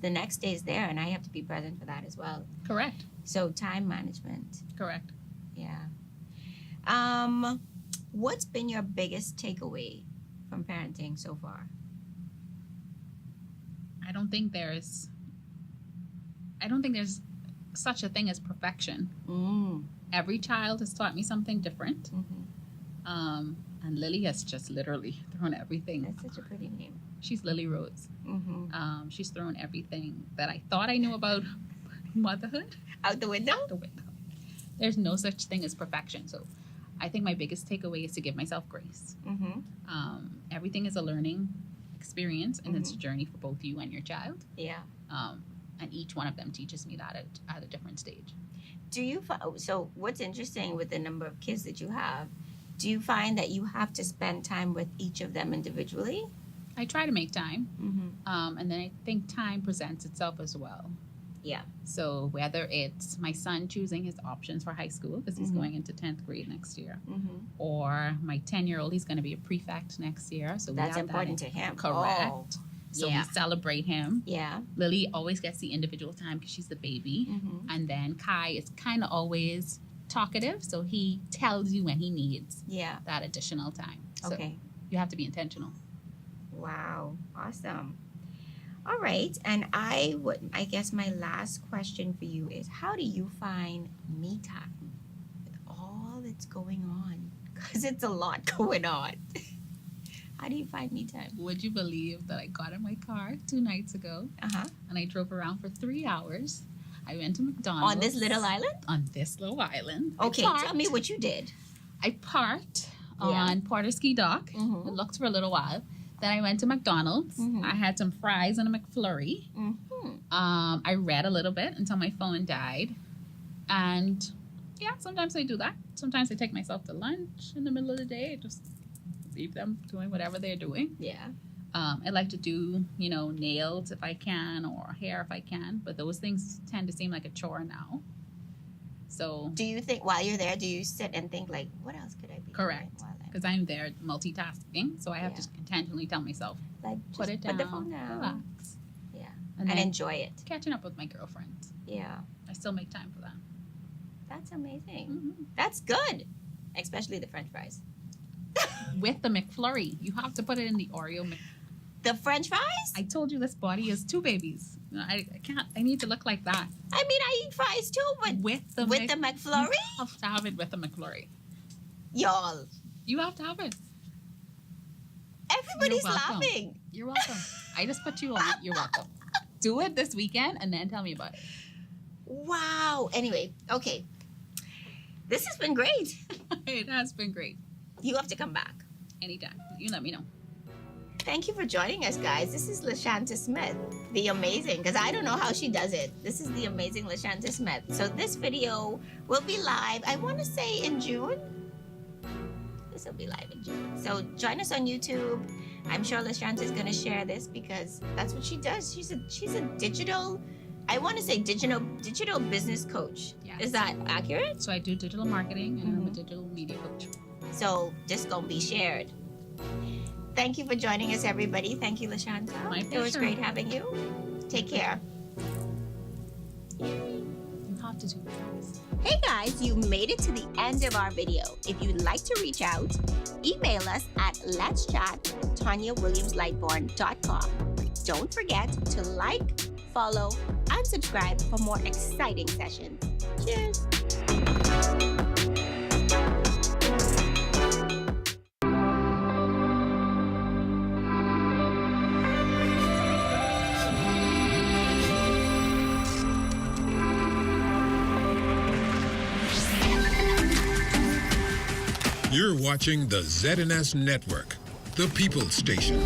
the next day is there, and I have to be present for that as well. Correct. So time management. Correct. Yeah. What's been your biggest takeaway from parenting so far? I don't think there's such a thing as perfection. Every child has taught me something different. And Lily has just literally thrown everything. That's such a pretty name. She's Lily Rose. She's thrown everything that I thought I knew about motherhood Out the window? out the window. There's no such thing as perfection. So I think my biggest takeaway is to give myself grace. Everything is a learning experience, and it's a journey for both you and your child. Yeah. And each one of them teaches me that at a different stage. So what's interesting with the number of kids that you have, do you find that you have to spend time with each of them individually? I try to make time, and then I think time presents itself as well. Yeah. So whether it's my son choosing his options for high school because he's going into 10th grade next year, or my 10-year-old, he's going to be a prefect next year. So that's important to him. Correct. Oh, so yeah. we celebrate him. Yeah. Lily always gets the individual time because she's the baby. And then Kai is kind of always talkative, so he tells you when he needs that additional time. So you have to be intentional. Wow. Awesome. All right. And I guess my last question for you is, how do you find me time with all that's going on? Because it's a lot going on. How do you find me time? Would you believe that I got in my car 2 nights ago and I drove around for 3 hours? I went to McDonald's. On this little island? On this little island. Okay, tell me what you did. I parked on Porter Ski Dock and looked for a little while. Then I went to McDonald's. I had some fries and a McFlurry. I read a little bit until my phone died. And yeah, sometimes I do that. Sometimes I take myself to lunch in the middle of the day. Just leave them doing whatever they're doing. Yeah. I like to do, nails if I can, or hair if I can. But those things tend to seem like a chore now. So do you think while you're there, do you sit and think like, what else could I be correct? Because I'm there multitasking, so I have to intentionally tell myself, like, put it down, put the phone down, relax, and enjoy it. Catching up with my girlfriends. Yeah, I still make time for that. That's amazing. That's good, especially the French fries. With the McFlurry, you have to put it in the Oreo. The French fries? I told you this body is 2 babies. I can't. I need to look like that. I mean, I eat fries too, but with the McFlurry, you have to have it with the McFlurry. Y'all, you have to have it. Everybody's laughing. You're welcome. I just put you on it. You're welcome. Do it this weekend and then tell me about it. Wow. Anyway, okay. This has been great. It has been great. You have to come back. Anytime. You let me know. Thank you for joining us, guys. This is LaShanta Smith, the amazing, because I don't know how she does it. This is the amazing LaShanta Smith. So this video will be live, I want to say in June. This will be live in June. So join us on YouTube. I'm sure LaShanta is going to share this because that's what she does. She's a digital, I want to say digital business coach. Yes. Is that accurate? So I do digital marketing and I'm a digital media coach. So this going to be shared. Thank you for joining us, everybody. Thank you, LaShanta. My pleasure. It was great having you. Take care. You have to do this. Hey guys, you made it to the end of our video. If you'd like to reach out, email us at letschat@tanyawilliamslightborn.com. Don't forget to like, follow, and subscribe for more exciting sessions. Cheers. You're watching the ZNS Network, the People's Station.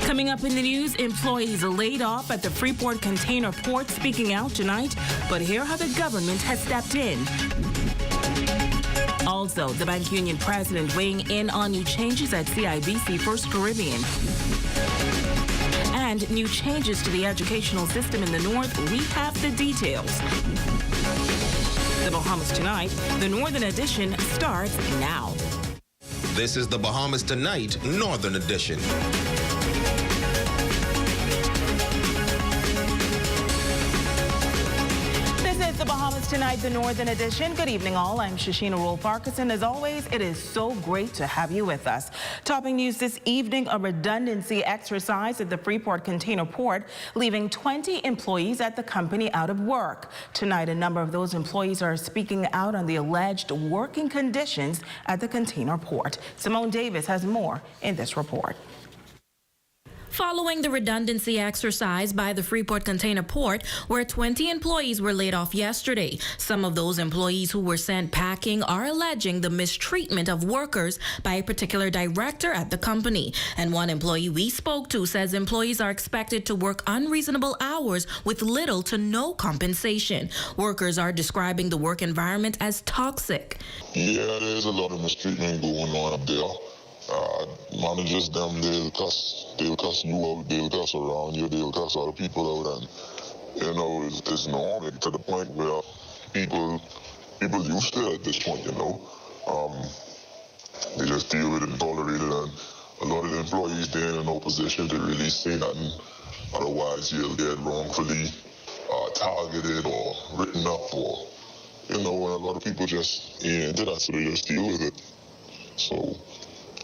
Coming up in the news, employees laid off at the Freeport container port speaking out tonight, but hear how the government has stepped in. Also, the bank union president weighing in on new changes at CIBC First Caribbean. And new changes to the educational system in the North. We have the details. The Bahamas Tonight, the Northern Edition starts now. This is the Bahamas Tonight, Northern Edition. Bahamas Tonight, the Northern Edition. Good evening, all. I'm Shashina Roll-Farquharson. As always, it is so great to have you with us. Topping news this evening, a redundancy exercise at the Freeport Container Port, leaving 20 employees at the company out of work. Tonight, a number of those employees are speaking out on the alleged working conditions at the container port. Simone Davis has more in this report. Following the redundancy exercise by the Freeport Container Port, where 20 employees were laid off yesterday. Some of those employees who were sent packing are alleging the mistreatment of workers by a particular director at the company. And one employee we spoke to says employees are expected to work unreasonable hours with little to no compensation. Workers are describing the work environment as toxic. Yeah, there's a lot of mistreatment going on up there. Managers, they'll cuss you out, they'll cuss around you, they'll cuss other people out, and, you know, it's normal to the point where people used to it at this point, you know. They just deal with it and tolerate it, and a lot of the employees, they're in no position to really say nothing. Otherwise, you'll get wrongfully targeted or written up, or, you know, and a lot of people just ain't into that, so they just deal with it. So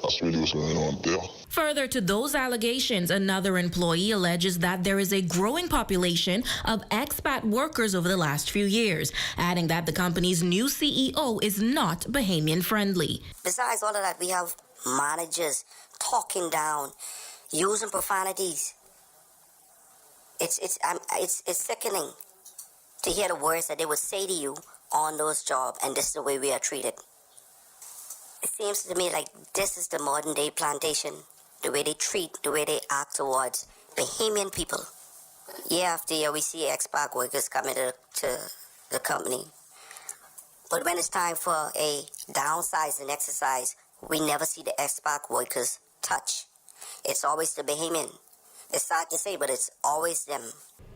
that's really what's going on there. Further to those allegations, another employee alleges that there is a growing population of expat workers over the last few years, adding that the company's new CEO is not Bahamian friendly. Besides all of that, we have managers talking down, using profanities. It's sickening to hear the words that they would say to you on those jobs, and this is the way we are treated. It seems to me like this is the modern day plantation, the way they treat, the way they act towards Bahamian people. Year after year, we see expat workers coming to the company. But when it's time for a downsizing exercise, we never see the expat workers touch. It's always the Bahamian. It's sad to say, but it's always them.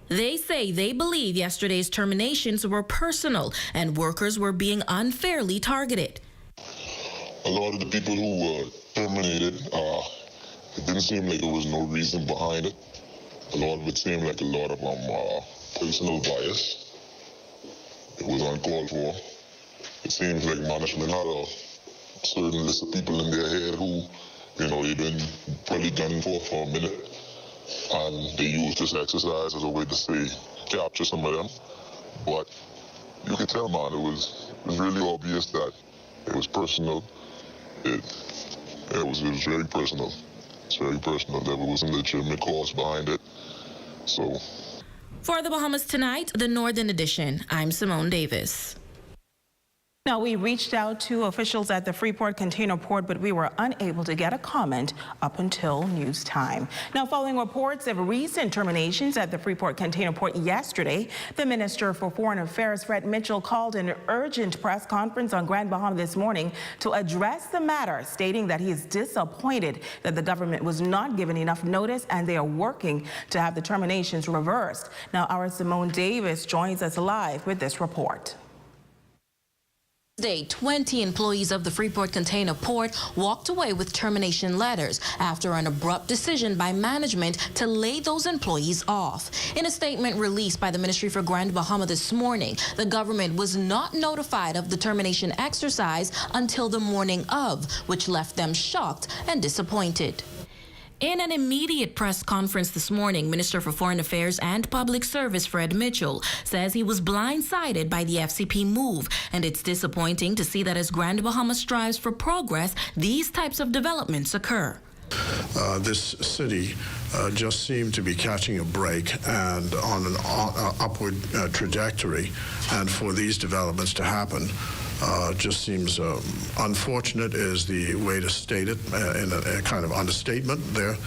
They say they believe yesterday's terminations were personal and workers were being unfairly targeted. A lot of the people who were terminated, it didn't seem like there was no reason behind it. A lot of it seemed like a lot of personal bias. It was uncalled for. It seems like management had a certain list of people in their head who, you know, they've been probably gunning for a minute. And they used this exercise as a way to say, capture some of them. But you could tell, man, it was really obvious that it was personal. It was very personal. It's very personal. There was a legitimate cause behind it. So, for the Bahamas Tonight, the Northern Edition, I'm Simone Davis. Now, we reached out to officials at the Freeport Container Port, but we were unable to get a comment up until news time. Now, following reports of recent terminations at the Freeport Container Port yesterday, the Minister for Foreign Affairs, Fred Mitchell, called an urgent press conference on Grand Bahama this morning to address the matter, stating that he is disappointed that the government was not given enough notice and they are working to have the terminations reversed. Now, our Simone Davis joins us live with this report. Today, 20 employees of the Freeport Container Port walked away with termination letters after an abrupt decision by management to lay those employees off. In a statement released by the Ministry for Grand Bahama this morning, the government was not notified of the termination exercise until the morning of, which left them shocked and disappointed. In an immediate press conference this morning, Minister for Foreign Affairs and Public Service Fred Mitchell says he was blindsided by the FCP move, and it's disappointing to see that as Grand Bahama strives for progress, these types of developments occur. This city just seemed to be catching a break and on an upward trajectory, and for these developments to happen just seems unfortunate is the way to state it, in a kind of understatement there,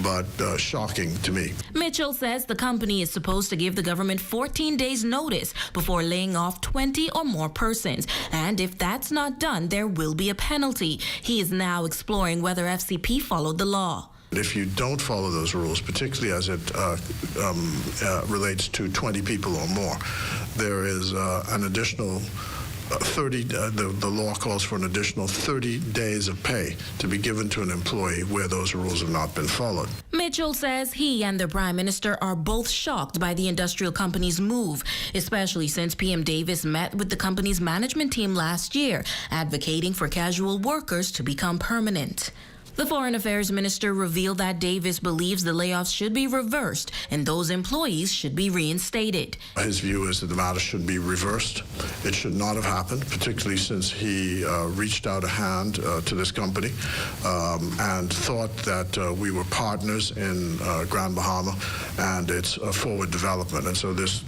but shocking to me. Mitchell says the company is supposed to give the government 14 days notice before laying off 20 or more persons, and if that's not done, there will be a penalty. He is now exploring whether FCP followed the law. If you don't follow those rules, particularly as it relates to 20 people or more, there is an additional the law calls for an additional 30 days of pay to be given to an employee where those rules have not been followed. Mitchell says he and the Prime Minister are both shocked by the industrial company's move, especially since PM Davis met with the company's management team last year, advocating for casual workers to become permanent. The Foreign Affairs Minister revealed that Davis believes the layoffs should be reversed and those employees should be reinstated. His view is that the matter should be reversed. It should not have happened, particularly since he reached out a hand to this company and thought that we were partners in Grand Bahama and its forward development. And so this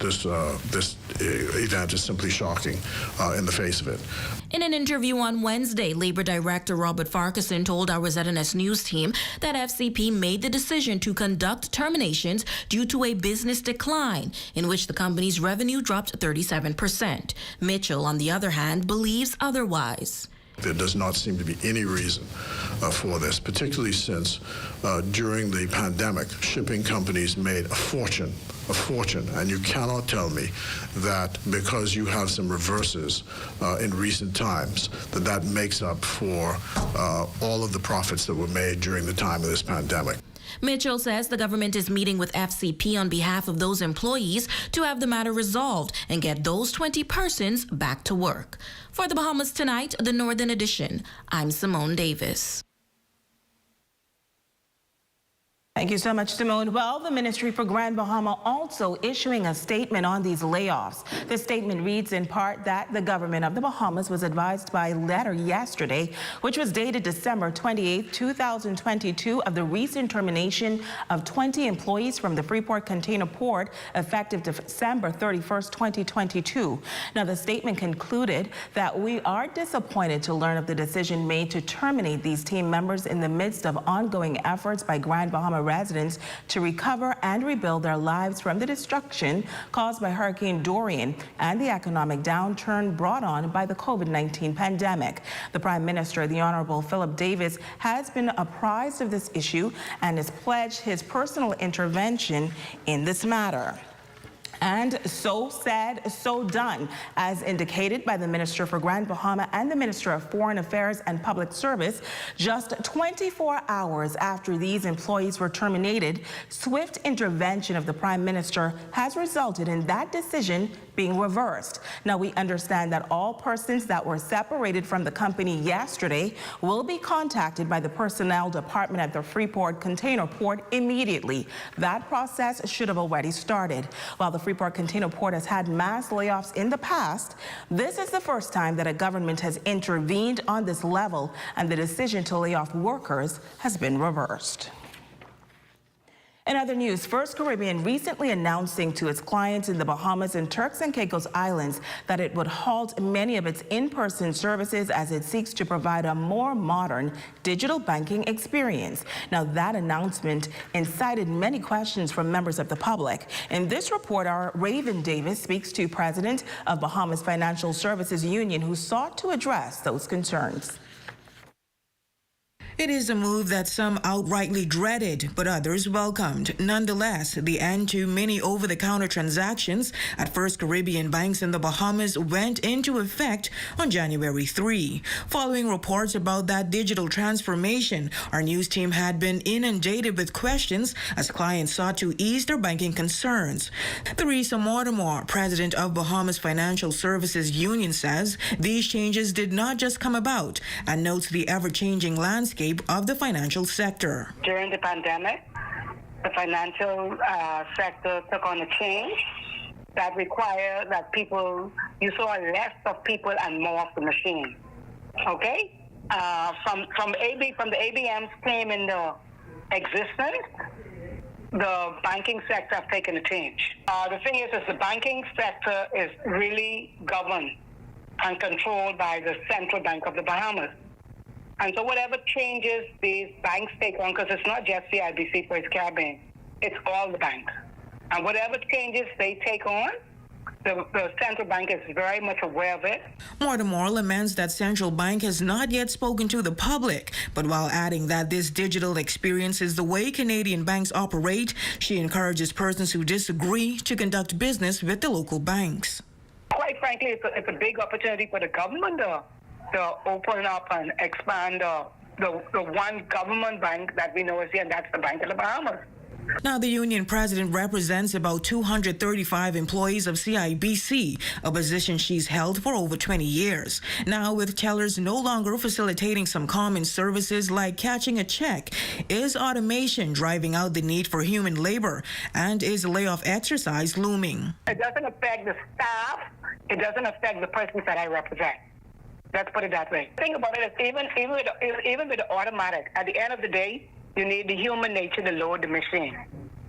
event is simply shocking in the face of it. In an interview on Wednesday, Labor Director Robert Farquharson told our ZNS News team that FCP made the decision to conduct terminations due to a business decline in which the company's revenue dropped 37%. Mitchell, on the other hand, believes otherwise. There does not seem to be any reason for this, particularly since during the pandemic, shipping companies made a fortune, and you cannot tell me that because you have some reverses in recent times, that makes up for all of the profits that were made during the time of this pandemic. Mitchell says the government is meeting with FCP on behalf of those employees to have the matter resolved and get those 20 persons back to work. For the Bahamas Tonight, the Northern Edition, I'm Simone Davis. Thank you so much, Simone. Well, the Ministry for Grand Bahama also issuing a statement on these layoffs. The statement reads in part that the government of the Bahamas was advised by letter yesterday, which was dated December 28, 2022, of the recent termination of 20 employees from the Freeport Container Port effective December 31st, 2022. Now, the statement concluded that we are disappointed to learn of the decision made to terminate these team members in the midst of ongoing efforts by Grand Bahama residents to recover and rebuild their lives from the destruction caused by Hurricane Dorian and the economic downturn brought on by the COVID-19 pandemic. The Prime Minister, the Honorable Philip Davis, has been apprised of this issue and has pledged his personal intervention in this matter. And so said, so done, as indicated by the Minister for Grand Bahama and the Minister of Foreign Affairs and Public Service. Just 24 hours after these employees were terminated, swift intervention of the Prime Minister has resulted in that decision being reversed. Now, we understand that all persons that were separated from the company yesterday will be contacted by the Personnel Department at the Freeport Container Port immediately. That process should have already started. While the Freeport Container Port has had mass layoffs in the past, this is the first time that a government has intervened on this level, and the decision to lay off workers has been reversed. In other news, First Caribbean recently announcing to its clients in the Bahamas and Turks and Caicos Islands that it would halt many of its in-person services as it seeks to provide a more modern digital banking experience. Now, that announcement incited many questions from members of the public. In this report, our Raven Davis speaks to President of Bahamas Financial Services Union, who sought to address those concerns. It is a move that some outrightly dreaded, but others welcomed. Nonetheless, the end to many over-the-counter transactions at First Caribbean banks in the Bahamas went into effect on January 3. Following reports about that digital transformation, our news team had been inundated with questions as clients sought to ease their banking concerns. Theresa Mortimer, president of Bahamas Financial Services Union, says these changes did not just come about and notes the ever-changing landscape of the financial sector. During the pandemic, the financial sector took on a change that required that you saw less of people and more of the machine. Okay? From the ABMs came into existence, the banking sector have taken a change. The thing is the banking sector is really governed and controlled by the Central Bank of the Bahamas. And so whatever changes these banks take on, because it's not just the IBC for its Caribbean, it's all the banks. And whatever changes they take on, the central bank is very much aware of it. Mortimer laments that central bank has not yet spoken to the public, but while adding that this digital experience is the way Canadian banks operate, she encourages persons who disagree to conduct business with the local banks. Quite quite frankly, it's a big opportunity for the government to open up and expand the one government bank that we know is here, and that's the Bank of the Bahamas. Now, the union president represents about 235 employees of CIBC, a position she's held for over 20 years. Now, with tellers no longer facilitating some common services like catching a check, is automation driving out the need for human labor, and is layoff exercise looming? It doesn't affect the staff. It doesn't affect the persons that I represent. Let's put it that way. Think about it, even with the automatic, at the end of the day, you need the human nature to load the machine.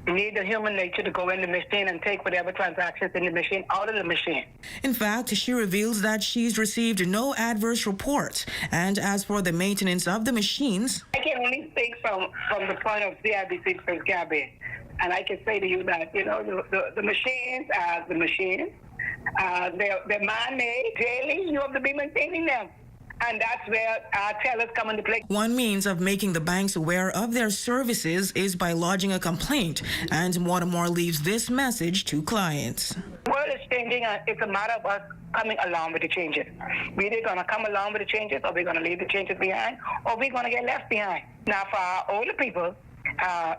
You need the human nature to go in the machine and take whatever transactions in the machine out of the machine. In fact, she reveals that she's received no adverse reports. And as for the maintenance of the machines, I can only speak from the point of CIBC First Gabby. And I can say to you that, the machines are the machines. They're man-made. Daily, you have to be maintaining them. And that's where our tellers come into play. One means of making the banks aware of their services is by lodging a complaint, and Watermore leaves this message to clients. The world is changing, and it's a matter of us coming along with the changes. We're either going to come along with the changes, or we're going to leave the changes behind, or we're going to get left behind. Now, for our older people,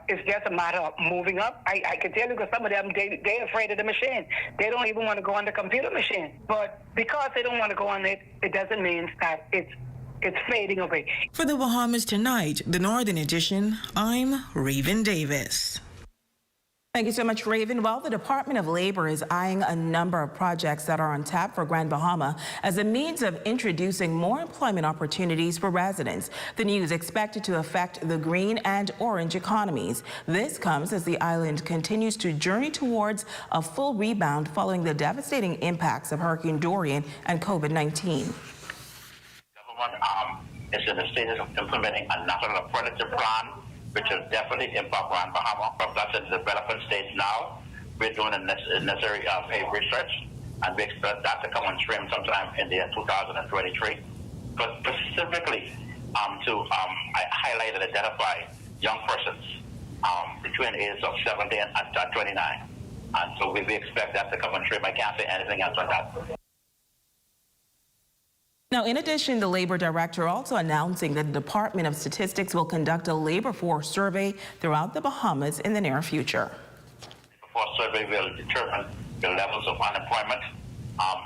it's just a matter of moving up. I can tell you because some of them, they're afraid of the machine. They don't even want to go on the computer machine. But because they don't want to go on it, it doesn't mean that it's fading away. For the Bahamas Tonight, the Northern Edition, I'm Raven Davis. Thank you so much, Raven. Well, the Department of Labor is eyeing a number of projects that are on tap for Grand Bahama as a means of introducing more employment opportunities for residents. The news expected to affect the green and orange economies. This comes as the island continues to journey towards a full rebound following the devastating impacts of Hurricane Dorian and COVID-19. Government is in the status of implementing a national furniture plan, which will definitely impact Grand Bahama. But that's in the development stage now. We're doing the necessary pay research, and we expect that to come on stream sometime in the year 2023. But specifically, I highlight and identify young persons between the ages of 17 and 29. And so we expect that to come on stream. I can't say anything else on that. Now, in addition, the labor director also announcing that the Department of Statistics will conduct a labor force survey throughout the Bahamas in the near future. The force survey will determine the levels of unemployment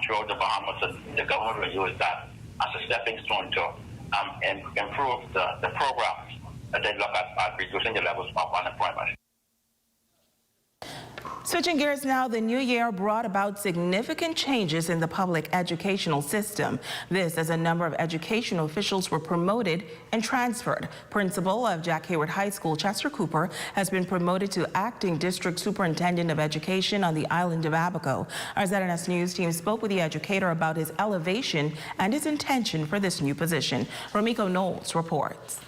throughout the Bahamas, and the government will use that as a stepping stone to improve the programs that they look at reducing the levels of unemployment. Switching gears now, the new year brought about significant changes in the public educational system. This as a number of educational officials were promoted and transferred. Principal of Jack Hayward High School, Chester Cooper, has been promoted to acting district superintendent of education on the island of Abaco. Our ZNS News team spoke with the educator about his elevation and his intention for this new position. Romiko Knowles reports.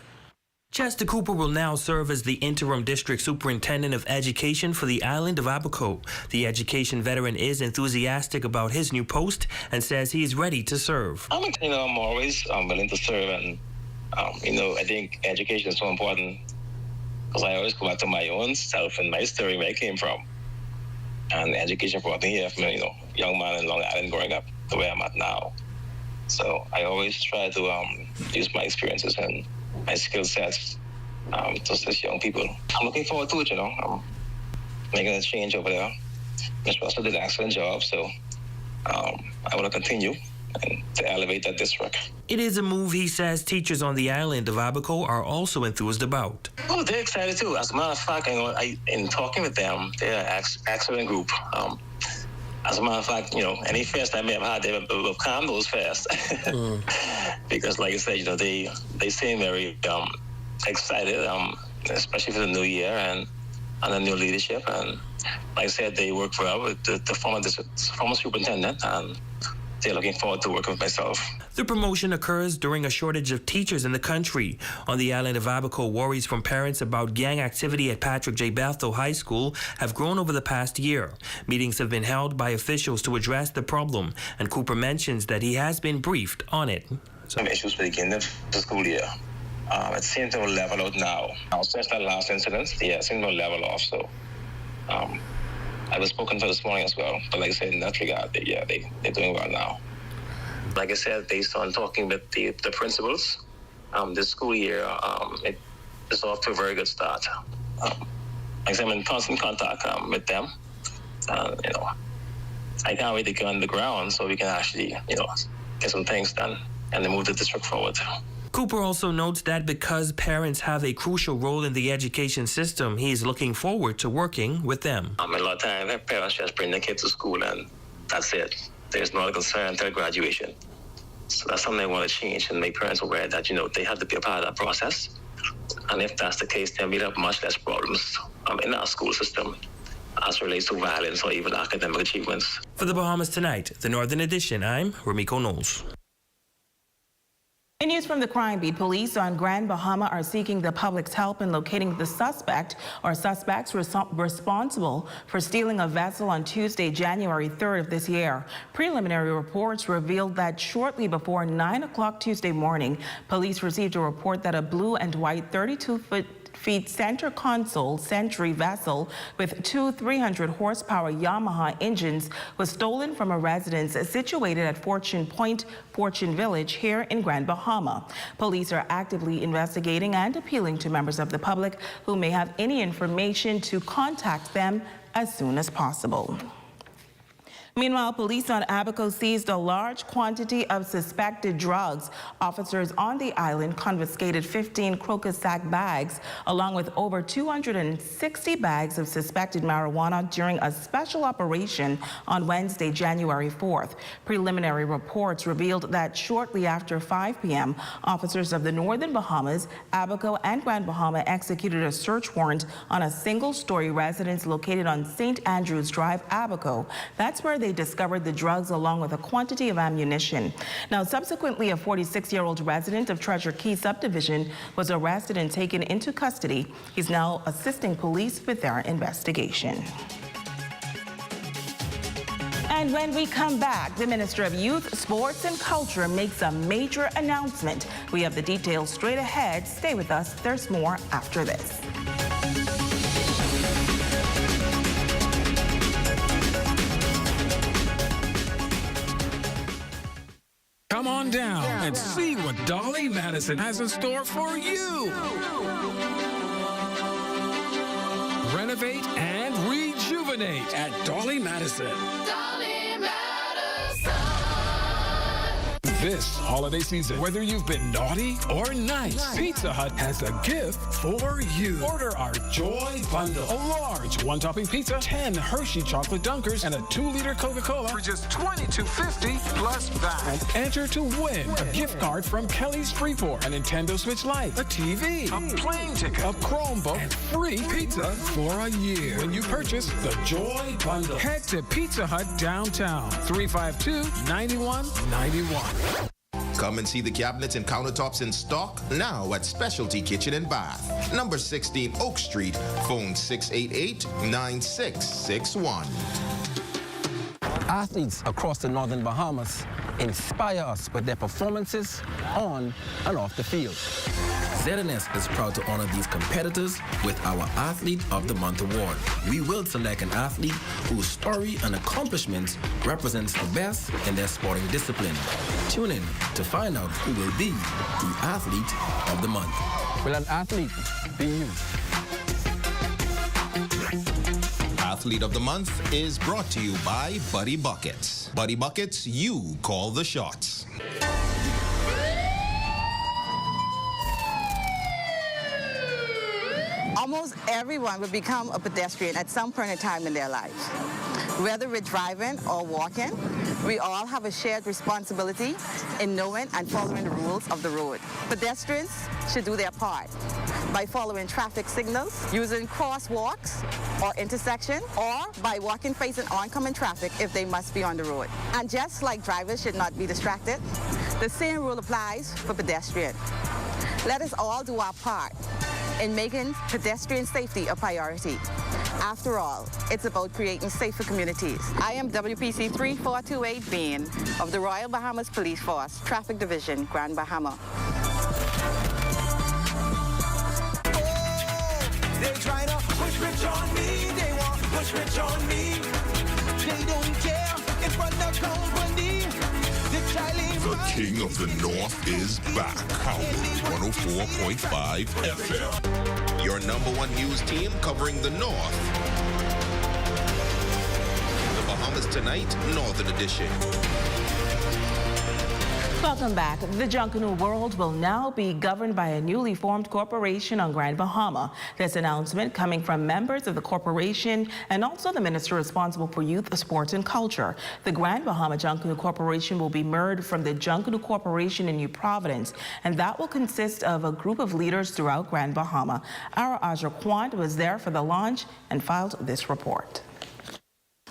Chester Cooper will now serve as the interim district superintendent of education for the island of Abaco. The education veteran is enthusiastic about his new post and says he is ready to serve. I'm always willing to serve, and I think education is so important because I always go back to my own self and my story where I came from. And education brought me here from young man in Long Island growing up the way I'm at now. So I always try to use my experiences and my skill sets to assist young people. I'm looking forward to it, I'm making a change over there. Mr. Russell did an excellent job, so I want to continue and to elevate that district. It is a move he says teachers on the island of Abaco are also enthused about. Oh, they're excited too. As a matter of fact, in talking with them, they're an excellent group. As a matter of fact, any fest I may have had, they have calmed those fests. Because, like I said, they seem very excited, especially for the new year and the new leadership. And like I said, they work well with the former superintendent, and they're looking forward to working with myself. The promotion occurs during a shortage of teachers in the country. On the island of Abaco, worries from parents about gang activity at Patrick J. Bethel High School have grown over the past year. Meetings have been held by officials to address the problem, and Cooper mentions that he has been briefed on it. Some issues beginning of the school year. It seems to level out now. Since that last incident, it seems to level off. So I was spoken to this morning as well. But like I said, in that regard, they're doing well now. Like I said, based on talking with the principals, this school year, it is off to a very good start. I'm in constant contact with them. I can't wait to get on the ground so we can actually, get some things done and then move the district forward. Cooper also notes that because parents have a crucial role in the education system, he is looking forward to working with them. A lot of times, parents just bring their kids to school and that's it. There's no other concern until graduation. So that's something I want to change and make parents aware that, they have to be a part of that process. And if that's the case, then we'll have much less problems in our school system as relates to violence or even academic achievements. For the Bahamas Tonight, the Northern Edition, I'm Ramiko Knowles. In news from the Crime Beat, police on Grand Bahama are seeking the public's help in locating the suspect or suspects responsible for stealing a vessel on Tuesday, January 3rd of this year. Preliminary reports revealed that shortly before 9 o'clock Tuesday morning, police received a report that a blue and white 32-foot center console Century vessel with two 300-horsepower Yamaha engines was stolen from a residence situated at Fortune Point, Fortune Village here in Grand Bahama. Police are actively investigating and appealing to members of the public who may have any information to contact them as soon as possible. Meanwhile, police on Abaco seized a large quantity of suspected drugs. Officers on the island confiscated 15 crocus sack bags, along with over 260 bags of suspected marijuana during a special operation on Wednesday, January 4th. Preliminary reports revealed that shortly after 5 p.m., officers of the Northern Bahamas, Abaco, and Grand Bahama executed a search warrant on a single-story residence located on St. Andrews Drive, Abaco. That's where they discovered the drugs along with a quantity of ammunition. Now, subsequently, a 46-year-old resident of Treasure Key subdivision was arrested and taken into custody. He's now assisting police with their investigation. And when we come back, the Minister of Youth, Sports and Culture makes a major announcement. We have the details straight ahead. Stay with us. There's more after this. Come on down and see what Dolly Madison has in store for you. Renovate and rejuvenate at Dolly Madison. Dolly Madison. This holiday season, whether you've been naughty or nice, Pizza Hut has a gift for you. Order our Joy Bundle. A large one-topping pizza, 10 Hershey chocolate dunkers, and a 2-liter Coca-Cola for just $22.50 plus VAT. And enter to win a gift card from Kelly's Freeport, a Nintendo Switch Lite, a TV, a plane ticket, a Chromebook, and free pizza for a year when you purchase the Joy Bundle. Head to Pizza Hut downtown, 352-9191. Come and see the cabinets and countertops in stock now at Specialty Kitchen and Bath, number 16 Oak Street, phone 688-9661. Athletes across the Northern Bahamas inspire us with their performances on and off the field. ZNS is proud to honor these competitors with our Athlete of the Month award. We will select an athlete whose story and accomplishments represents the best in their sporting discipline. Tune in to find out who will be the Athlete of the Month. Will an athlete be you? Athlete of the Month is brought to you by Buddy Buckets. Buddy Buckets, you call the shots. Almost everyone will become a pedestrian at some point in time in their life. Whether we're driving or walking, we all have a shared responsibility in knowing and following the rules of the road. Pedestrians should do their part by following traffic signals, using crosswalks or intersection, or by walking facing oncoming traffic if they must be on the road. And just like drivers should not be distracted, the same rule applies for pedestrians. Let us all do our part in making pedestrian safety a priority. After all, it's about creating safer communities. I am WPC 3428 Bean of the Royal Bahamas Police Force, Traffic Division, Grand Bahama. They try to push rich on me, they want to push rich on me. King of the North is back. Pounding 104.5 FM. Your number one news team covering the North. The Bahamas Tonight, Northern Edition. Welcome back. The Junkanoo world will now be governed by a newly formed corporation on Grand Bahama. This announcement coming from members of the corporation and also the minister responsible for youth, sports, and culture. The Grand Bahama Junkanoo Corporation will be merged from the Junkanoo Corporation in New Providence, and that will consist of a group of leaders throughout Grand Bahama. Our Aja Quant was there for the launch and filed this report.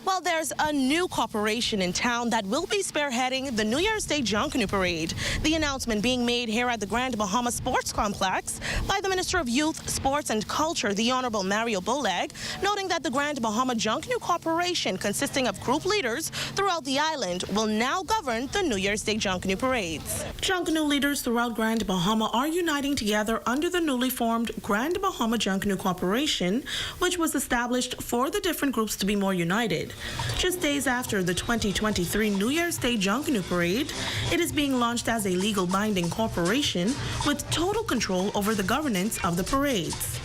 Well, there's a new corporation in town that will be spearheading the New Year's Day Junkanoo Parade. The announcement being made here at the Grand Bahama Sports Complex by the Minister of Youth, Sports and Culture, the Honorable Mario Bolag, noting that the Grand Bahama Junkanoo Corporation, consisting of group leaders throughout the island, will now govern the New Year's Day Junkanoo parades. Junkanoo leaders throughout Grand Bahama are uniting together under the newly formed Grand Bahama Junkanoo Corporation, which was established for the different groups to be more united. Just days after the 2023 New Year's Day Junkanoo Parade, it is being launched as a legal binding corporation with total control over the governance of the parades.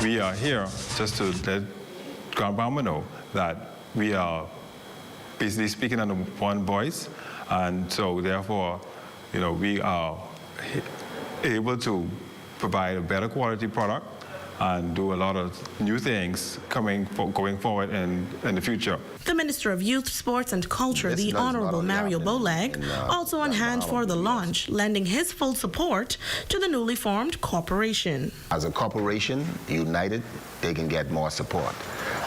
We are here just to let Grand Bahama know that we are basically speaking under one voice, and so therefore, we are able to provide a better quality product and do a lot of new things going forward in the future. The Minister of Youth, Sports and Culture, the Honorable Mario Bolag, also on hand for the launch, lending his full support to the newly formed corporation. As a corporation, united, they can get more support.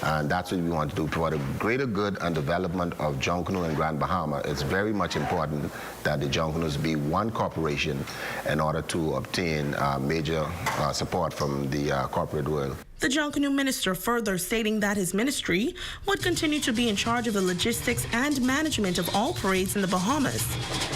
And that's what we want to do. For the greater good and development of Junkanoo and Grand Bahama, it's very much important that the Junkanoos be one corporation in order to obtain major support from the corporate world. The Junkanoo minister further stating that his ministry would continue to be in charge of the logistics and management of all parades in the Bahamas.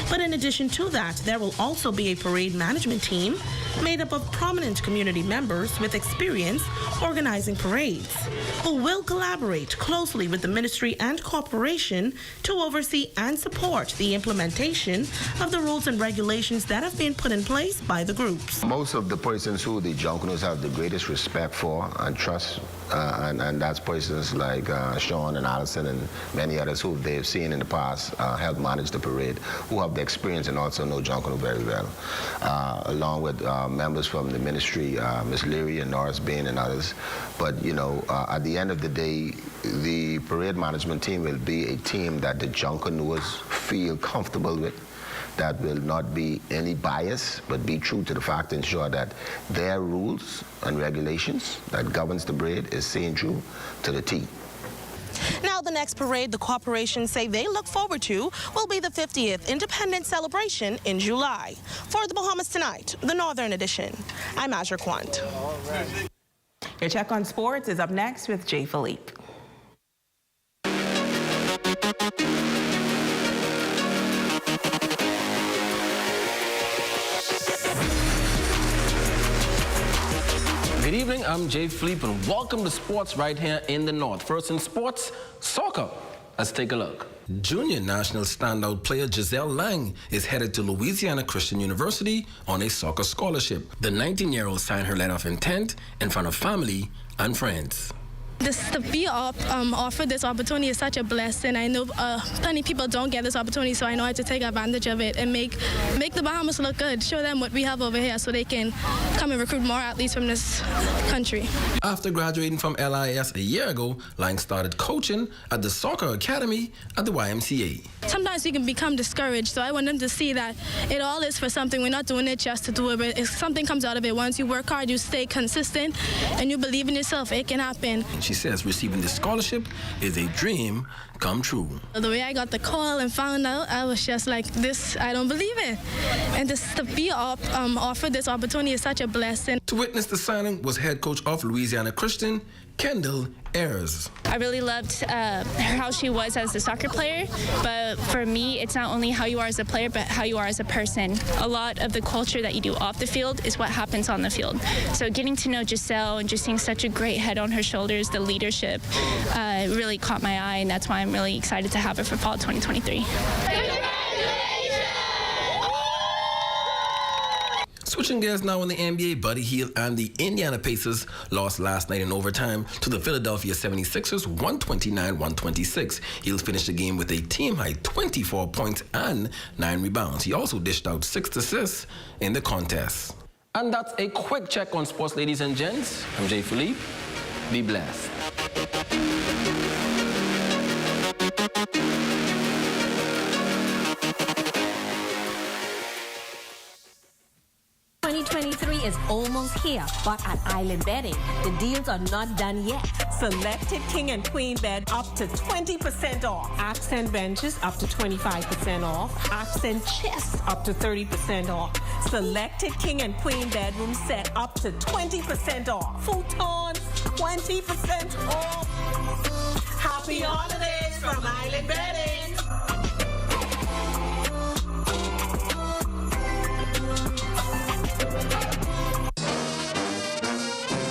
But in addition to that, there will also be a parade management team made up of prominent community members with experience organizing parades, who will collaborate closely with the ministry and corporation to oversee and support the implementation of the rules and regulations that have been put in place by the groups. Most of the persons who the Junkanoos have the greatest respect for and trust, and that's persons like Sean and Allison and many others who they've seen in the past help manage the parade, who have the experience and also know Junkanoo very well, along with members from the ministry, Ms. Leary and Norris Bain and others. But, at the end of the day, the parade management team will be a team that the Junkanoos feel comfortable with, that will not be any bias, but be true to the fact to ensure that their rules and regulations that governs the parade is seen through to the T. Now, the next parade the corporation say they look forward to will be the 50th Independence Celebration in July. For the Bahamas Tonight, the Northern Edition, I'm Aja Quant. Your check on sports is up next with Jay Philippe. Good evening, I'm Jay Philippe, and welcome to sports right here in the North. First in sports, soccer. Let's take a look. Junior national standout player Giselle Lang is headed to Louisiana Christian University on a soccer scholarship. The 19-year-old signed her letter of intent in front of family and friends. To be offered this opportunity is such a blessing. I know plenty of people don't get this opportunity, so I know I have to take advantage of it and make the Bahamas look good, show them what we have over here so they can come and recruit more athletes from this country. After graduating from LIS a year ago, Lang started coaching at the Soccer Academy at the YMCA. Sometimes you can become discouraged, so I want them to see that it all is for something. We're not doing it just to do it, but if something comes out of it, once you work hard, you stay consistent, and you believe in yourself, it can happen. She says receiving this scholarship is a dream come true. The way I got the call and found out, I was just like, this, I don't believe it. And to be offered this opportunity is such a blessing. To witness the signing was head coach of Louisiana Christian, Kendall Ayers. I really loved how she was as a soccer player, but for me, it's not only how you are as a player, but how you are as a person. A lot of the culture that you do off the field is what happens on the field. So getting to know Giselle and just seeing such a great head on her shoulders, the leadership really caught my eye, and that's why I'm really excited to have her for fall 2023. Switching gears now in the NBA, Buddy Hield and the Indiana Pacers lost last night in overtime to the Philadelphia 76ers 129-126. Hield finished the game with a team-high 24 points and 9 rebounds. He also dished out 6 assists in the contest. And that's a quick check on sports, ladies and gents. I'm Jay Philippe. Be blessed. 2023 is almost here, but at Island Bedding, the deals are not done yet. Selected king and queen bed up to 20% off. Accent benches up to 25% off. Accent chests up to 30% off. Selected king and queen bedroom set up to 20% off. Futons, 20% off. Happy holidays from Island Bedding.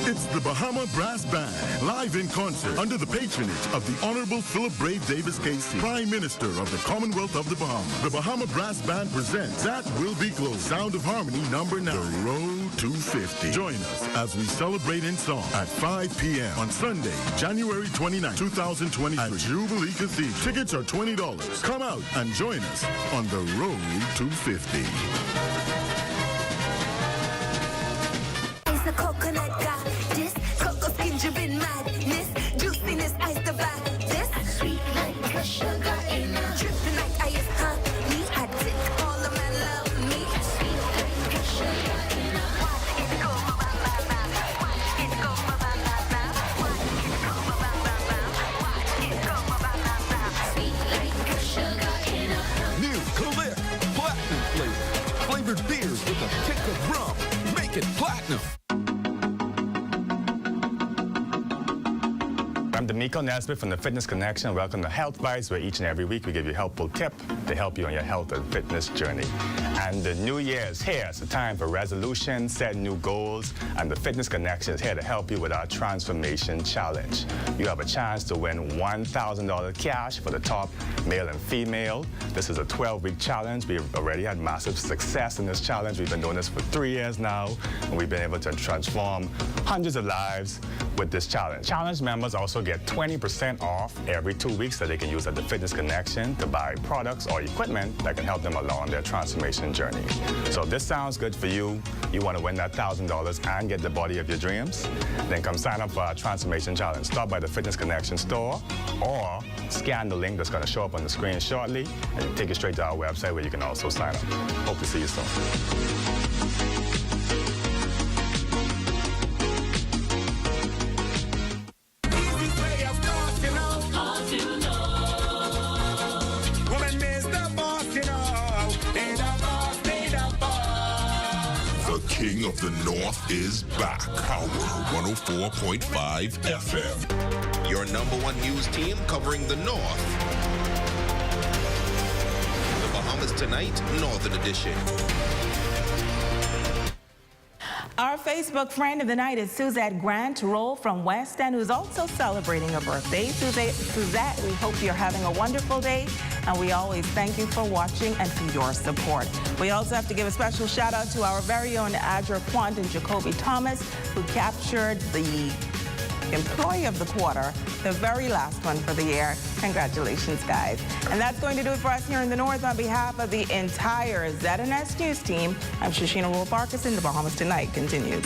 It's the Bahama Brass Band, live in concert under the patronage of the Honorable Philip Brave Davis Casey, Prime Minister of the Commonwealth of the Bahamas. The Bahama Brass Band presents That Will Be Close, Sound of Harmony #9, The Road to 50. Join us as we celebrate in song at 5 p.m. on Sunday, January 29, 2023 at Jubilee Cathedral. Tickets are $20. Come out and join us on The Road to 50. The coconut got this, cocoa ginger in madness, juiciness ice divide this, sweet like sugar in a dripping like ice honey, addict, all of my love me, sweet like sugar in a watch it go ba ba ba, watch it go ba ba ba, watch it go ba ba ba, watch it go ba ba ba, sweet like sugar in a new Click Platinum flavor, flavored beers with a kick of rum, make it platinum. I'm D'Amico Nesbitt from the Fitness Connection. Welcome to Health Bites, where each and every week we give you a helpful tip to help you on your health and fitness journey. And the new year is here. It's a time for resolutions, setting new goals, and the Fitness Connection is here to help you with our Transformation Challenge. You have a chance to win $1,000 cash for the top male and female. This is a 12-week challenge. We've already had massive success in this challenge. We've been doing this for 3 years now, and we've been able to transform hundreds of lives with this challenge. Challenge members also get 20% off every 2 weeks that they can use at the Fitness Connection to buy products or equipment that can help them along their transformation journey. So if this sounds good for you, you want to win that $1,000 and get the body of your dreams, then come sign up for our Transformation Challenge. Stop by the Fitness Connection store or scan the link that's going to show up on the screen shortly and take you straight to our website where you can also sign up. Hope to see you soon. King of the North is back. Power 104.5 FM. Your #1 news team covering the North. The Bahamas Tonight, Northern Edition. Our Facebook friend of the night is Suzette Grant Roll from West End, who's also celebrating a birthday. Suzette, we hope you're having a wonderful day, and we always thank you for watching and for your support. We also have to give a special shout out to our very own Adra Quant and Jacoby Thomas, who captured the Employee of the Quarter, the very last one for the year. Congratulations, guys. And that's going to do it for us here in the North. On behalf of the entire ZNS News team, I'm Shoshana Wolf-Arkus, and the Bahamas Tonight continues.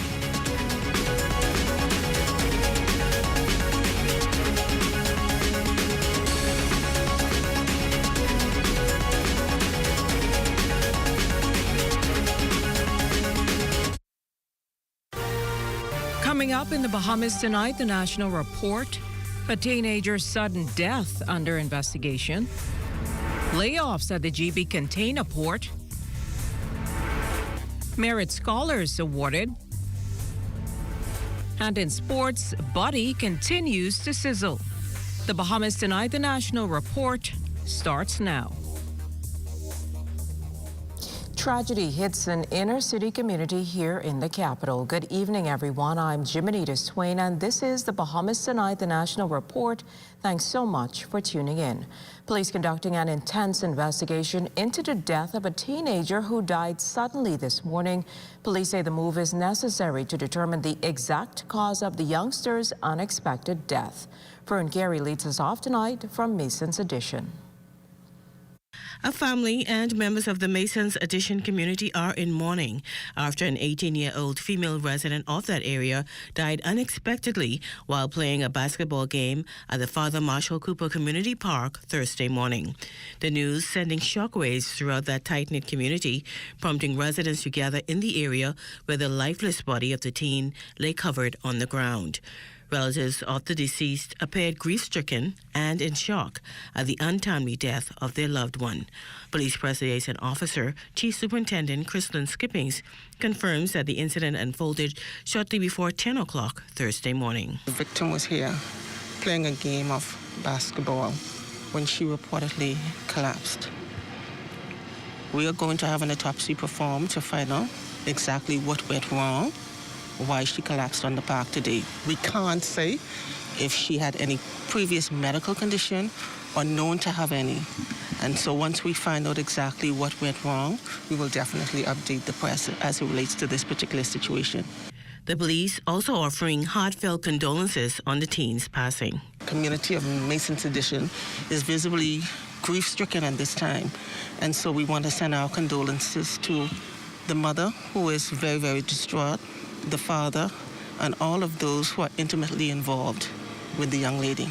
Coming up in the Bahamas Tonight, the National Report, a teenager's sudden death under investigation, layoffs at the GB Container Port, Merit Scholars awarded, and in sports, Buddy continues to sizzle. The Bahamas Tonight, the National Report starts now. Tragedy hits an inner-city community here in the capital. Good evening, everyone. I'm Jimenita Swain, and this is the Bahamas Tonight, the National Report. Thanks so much for tuning in. Police conducting an intense investigation into the death of a teenager who died suddenly this morning. Police say the move is necessary to determine the exact cause of the youngster's unexpected death. Fern Gary leads us off tonight from Mason's Edition. A family and members of the Masons Addition community are in mourning after an 18-year-old female resident of that area died unexpectedly while playing a basketball game at the Father Marshall Cooper Community Park Thursday morning. The news sending shockwaves throughout that tight-knit community, prompting residents to gather in the area where the lifeless body of the teen lay covered on the ground. Relatives of the deceased appeared grief-stricken and in shock at the untimely death of their loved one. Police Press Liaison Officer, Chief Superintendent Kristlyn Skippings, confirms that the incident unfolded shortly before 10 o'clock Thursday morning. The victim was here playing a game of basketball when she reportedly collapsed. We are going to have an autopsy performed to find out exactly what went wrong, why she collapsed on the park today. We can't say if she had any previous medical condition or known to have any. And so once we find out exactly what went wrong, we will definitely update the press as it relates to this particular situation. The police also offering heartfelt condolences on the teen's passing. Community of Masons Addition is visibly grief-stricken at this time. And so we want to send our condolences to the mother, who is very, very distraught, the father, and all of those who are intimately involved with the young lady.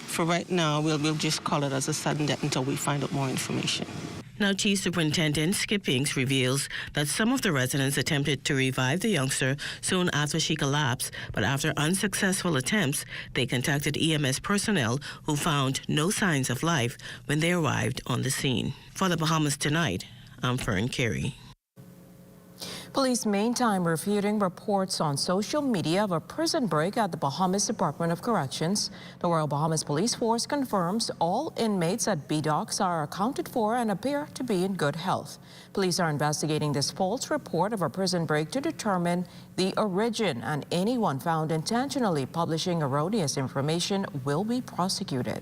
For right now, we'll just call it as a sudden death until we find out more information. Now, Chief Superintendent Skippings reveals that some of the residents attempted to revive the youngster soon after she collapsed, but after unsuccessful attempts, they contacted EMS personnel who found no signs of life when they arrived on the scene. For the Bahamas Tonight, I'm Fern Carey. Police meantime refuting reports on social media of a prison break at the Bahamas Department of Corrections. The Royal Bahamas Police Force confirms all inmates at B-Docks are accounted for and appear to be in good health. Police are investigating this false report of a prison break to determine the origin, and anyone found intentionally publishing erroneous information will be prosecuted.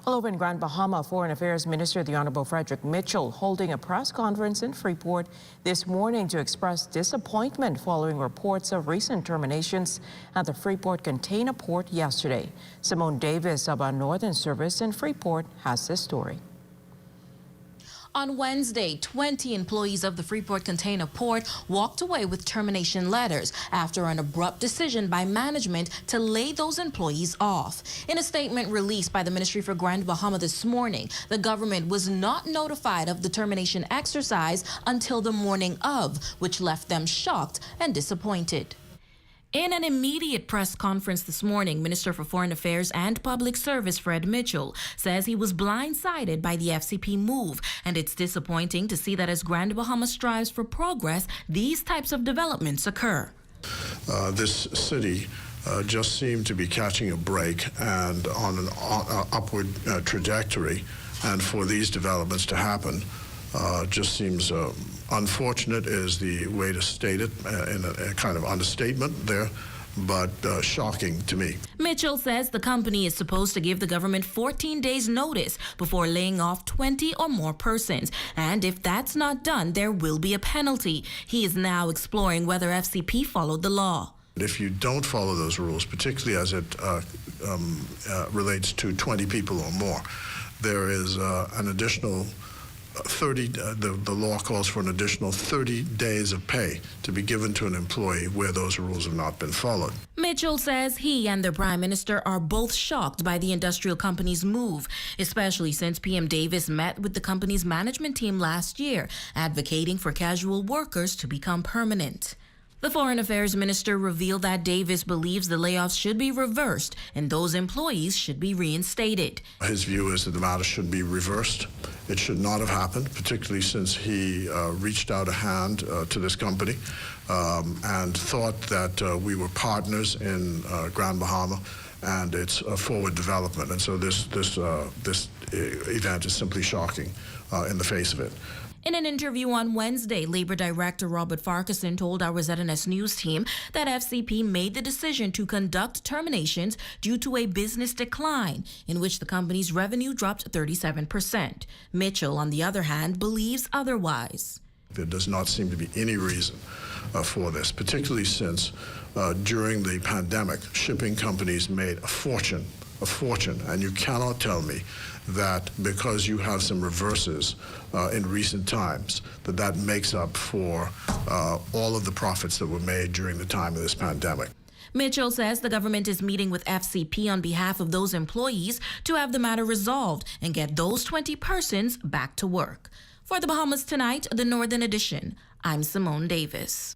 Well, over in Grand Bahama, Foreign Affairs Minister the Honorable Frederick Mitchell holding a press conference in Freeport this morning to express disappointment following reports of recent terminations at the Freeport container port yesterday. Simone Davis of our Northern Service in Freeport has this story. On Wednesday, 20 employees of the Freeport Container Port walked away with termination letters after an abrupt decision by management to lay those employees off. In a statement released by the Ministry for Grand Bahama this morning, the government was not notified of the termination exercise until the morning of, which left them shocked and disappointed. In an immediate press conference this morning, Minister for Foreign Affairs and Public Service Fred Mitchell says he was blindsided by the FCP move, and it's disappointing to see that as Grand Bahama strives for progress, these types of developments occur. This city just seemed to be catching a break and on an upward trajectory, and for these developments to happen just seems unfortunate is the way to state it, in a kind of understatement there, but shocking to me. Mitchell says the company is supposed to give the government 14 days notice before laying off 20 or more persons, and if that's not done, there will be a penalty. He is now exploring whether FCP followed the law. If you don't follow those rules, particularly as it relates to 20 people or more, there is an additional 30, the law calls for an additional 30 days of pay to be given to an employee where those rules have not been followed. Mitchell says he and the Prime Minister are both shocked by the industrial company's move, especially since PM Davis met with the company's management team last year, advocating for casual workers to become permanent. The Foreign Affairs Minister revealed that Davis believes the layoffs should be reversed and those employees should be reinstated. His view is that the matter should be reversed. It should not have happened, particularly since he reached out a hand to this company and thought that we were partners in Grand Bahama and its forward development. And so this event is simply shocking in the face of it. In an interview on Wednesday, Labor Director Robert Farquharson told our ZNS News team that FCP made the decision to conduct terminations due to a business decline in which the company's revenue dropped 37%. Mitchell, on the other hand, believes otherwise. There does not seem to be any reason for this, particularly since during the pandemic, shipping companies made a fortune, and you cannot tell me that because you have some reverses in recent times, that makes up for all of the profits that were made during the time of this pandemic. Mitchell says the government is meeting with FCP on behalf of those employees to have the matter resolved and get those 20 persons back to work. For the Bahamas Tonight, the Northern Edition, I'm Simone Davis.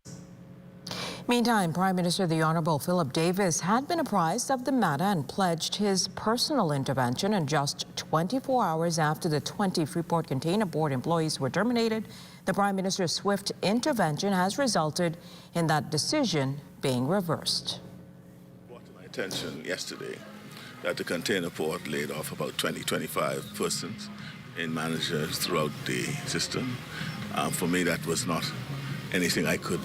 Meantime, Prime Minister the Honorable Philip Davis had been apprised of the matter and pledged his personal intervention. And just 24 hours after the 20 Freeport Container Port employees were terminated, the Prime Minister's swift intervention has resulted in that decision being reversed. Brought to my attention yesterday that the container port laid off about 20-25 persons in managers throughout the system. For me, that was not anything I could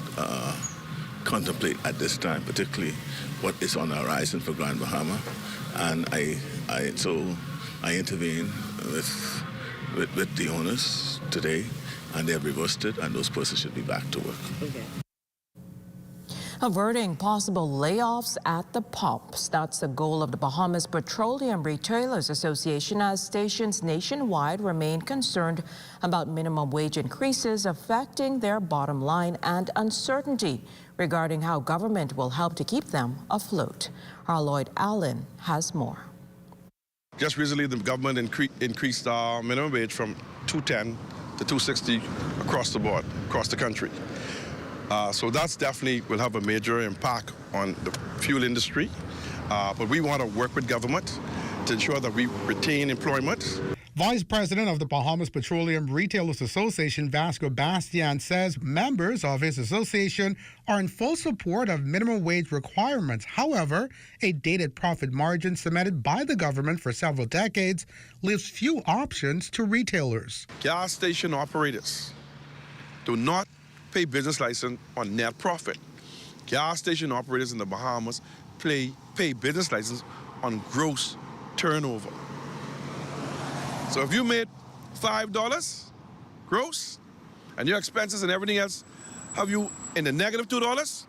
contemplate at this time, particularly what is on the horizon for Grand Bahama. And so I intervened with the owners today, and they have reversed it, and those persons should be back to work. Okay. Averting possible layoffs at the pumps. That's the goal of the Bahamas Petroleum Retailers Association, as stations nationwide remain concerned about minimum wage increases affecting their bottom line and uncertainty regarding how government will help to keep them afloat. Our Lloyd Allen has more. Just recently, the government increased our minimum wage from $2.10 to $2.60 across the board, across the country. So that's definitely will have a major impact on the fuel industry. But we want to work with government to ensure that we retain employment. Vice President of the Bahamas Petroleum Retailers Association, Vasco Bastian, says members of his association are in full support of minimum wage requirements. However, a dated profit margin cemented by the government for several decades leaves few options to retailers. Gas station operators do not pay business license on net profit. Gas station operators in the Bahamas pay business license on gross turnover. So if you made $5 gross and your expenses and everything else have you in the negative $2,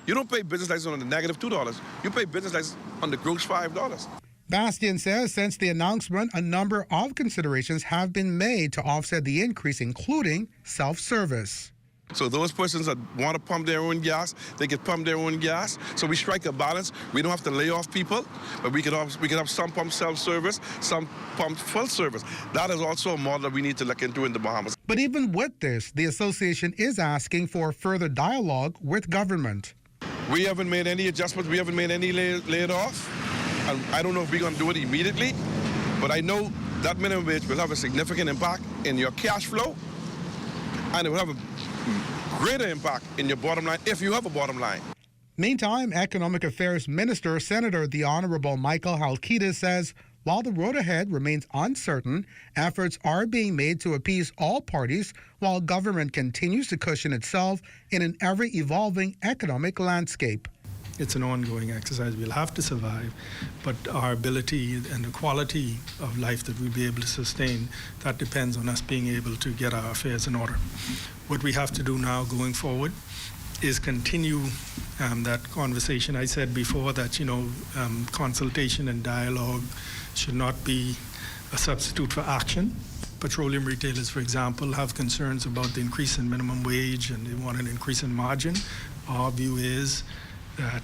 you don't pay business license on the negative $2. You pay business license on the gross $5. Bastian says since the announcement, a number of considerations have been made to offset the increase, including self-service. So those persons that want to pump their own gas, they can pump their own gas. So we strike a balance. We don't have to lay off people, but we could have some pump self-service, some pump full service. That is also a model that we need to look into in the Bahamas. But even with this, the association is asking for further dialogue with government. We haven't made any adjustments. We haven't made any laid off. And I don't know if we're going to do it immediately, but I know that minimum wage will have a significant impact in your cash flow, and it will have a greater impact in your bottom line if you have a bottom line. Meantime, Economic Affairs Minister Senator the Honorable Michael Halkitis says while the road ahead remains uncertain, efforts are being made to appease all parties while government continues to cushion itself in an ever-evolving economic landscape. It's an ongoing exercise. We'll have to survive, but our ability and the quality of life that we'll be able to sustain, that depends on us being able to get our affairs in order. What we have to do now going forward is continue that conversation. I said before that, consultation and dialogue should not be a substitute for action. Petroleum retailers, for example, have concerns about the increase in minimum wage and they want an increase in margin. Our view is that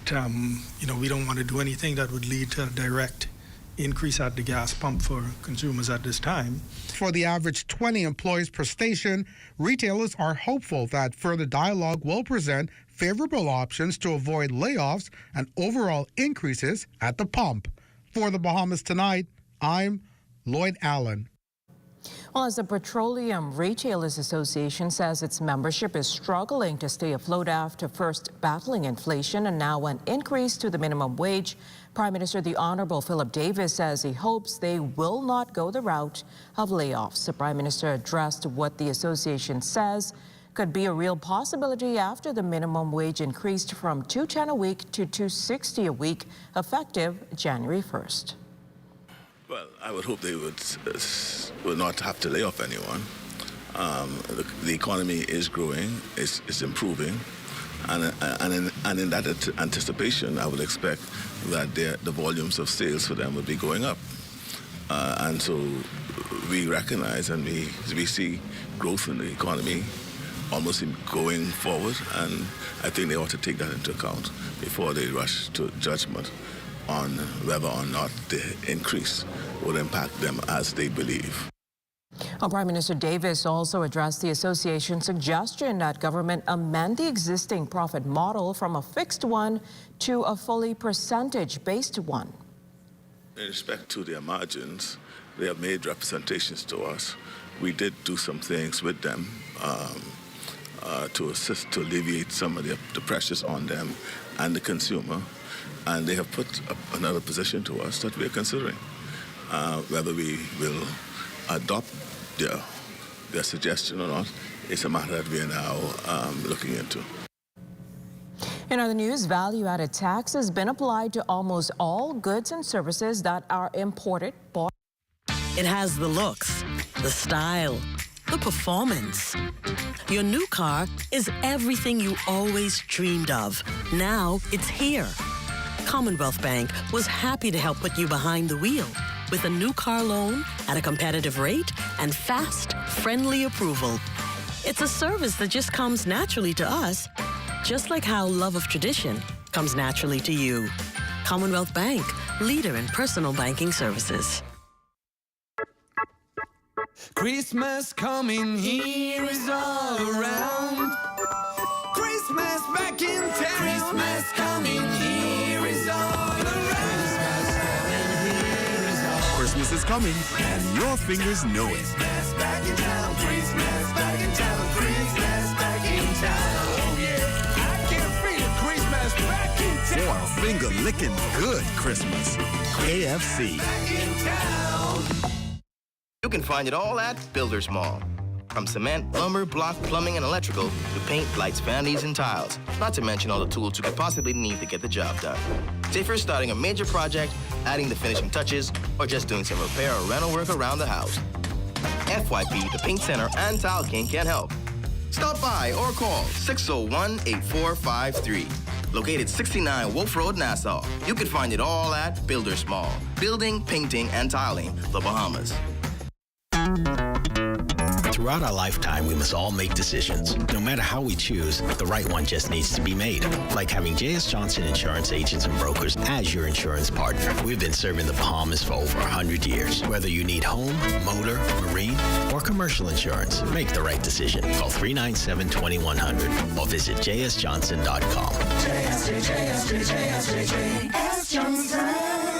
we don't want to do anything that would lead to a direct increase at the gas pump for consumers at this time. For the average 20 employees per station, retailers are hopeful that further dialogue will present favorable options to avoid layoffs and overall increases at the pump. For the Bahamas Tonight, I'm Lloyd Allen. Well, as the Petroleum Retailers Association says its membership is struggling to stay afloat after first battling inflation and now an increase to the minimum wage, Prime Minister the Honorable Philip Davis says he hopes they will not go the route of layoffs. The Prime Minister addressed what the association says could be a real possibility after the minimum wage increased from $2.10 a week to $2.60 a week, effective January 1st. Well, I would hope they will not have to lay off anyone. The economy is growing, it's improving, and in that anticipation, I would expect that the volumes of sales for them would be going up. And so we recognize and we see growth in the economy almost going forward, and I think they ought to take that into account before they rush to judgment on whether or not the increase will impact them as they believe. Well, Prime Minister Davis also addressed the association's suggestion that government amend the existing profit model from a fixed one to a fully percentage-based one. In respect to their margins, they have made representations to us. We did do some things with them to assist, to alleviate some of the pressures on them and the consumer. And they have put another position to us that we are considering. Whether we will adopt their suggestion or not, it's a matter that we are now looking into. In other news, value-added tax has been applied to almost all goods and services that are imported, bought. It has the looks, the style, the performance. Your new car is everything you always dreamed of. Now it's here. Commonwealth Bank was happy to help put you behind the wheel with a new car loan at a competitive rate and fast, friendly approval. It's a service that just comes naturally to us, just like how love of tradition comes naturally to you. Commonwealth Bank, leader in personal banking services. Christmas coming here is all around. Christmas back in town. Christmas coming here is all around. Christmas is coming, and your fingers know it. Christmas back in town. Christmas back in town. Christmas back in town. Oh yeah, I can feel Christmas back in town. For a finger-licking good Christmas. KFC. Back in town. You can find it all at Builders Mall. From cement, lumber, block, plumbing, and electrical to paint, lights, vanities, and tiles. Not to mention all the tools you could possibly need to get the job done. Say if you're starting a major project, adding the finishing touches, or just doing some repair or rental work around the house. FYP, the Paint Center, and Tile King can help. Stop by or call 601-8453. Located 69 Wolf Road, Nassau. You can find it all at Builders Mall. Building, painting, and tiling, the Bahamas. Throughout our lifetime, we must all make decisions. No matter how we choose, the right one just needs to be made. Like having J.S. Johnson Insurance Agents and Brokers as your insurance partner. We've been serving the Bahamas for over 100 years. Whether you need home, motor, marine, or commercial insurance, make the right decision. Call 397-2100 or visit jsjohnson.com. J.S. Johnson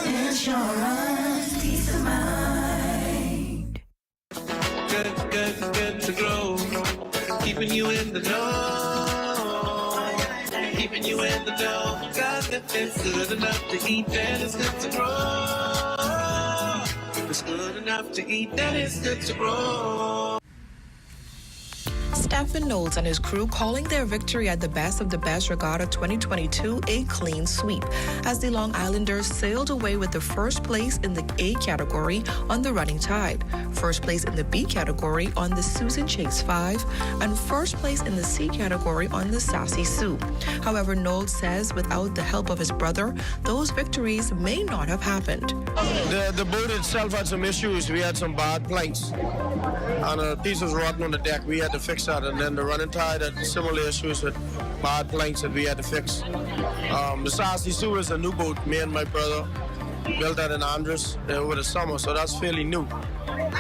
Insurance. Peace of mind. Good to grow. Keeping you in the know. Keeping you in the know. Cause if it's good enough to eat, then it's good to grow. If it's good enough to eat, then it's good to grow. Stephen Knowles and his crew calling their victory at the Best of the Best Regatta 2022 a clean sweep as the Long Islanders sailed away with the first place in the A category on the Running Tide, first place in the B category on the Susan Chase 5, and first place in the C category on the Sassy Sue. However, Knowles says without the help of his brother, those victories may not have happened. The boat itself had some issues. We had some bad planks, and a piece was rotten on the deck. We had to fix that, and then the Running Tide had similar issues with bad planks that we had to fix. The Sassy Sue is a new boat. Me and my brother built that in Andres over the summer, so that's fairly new.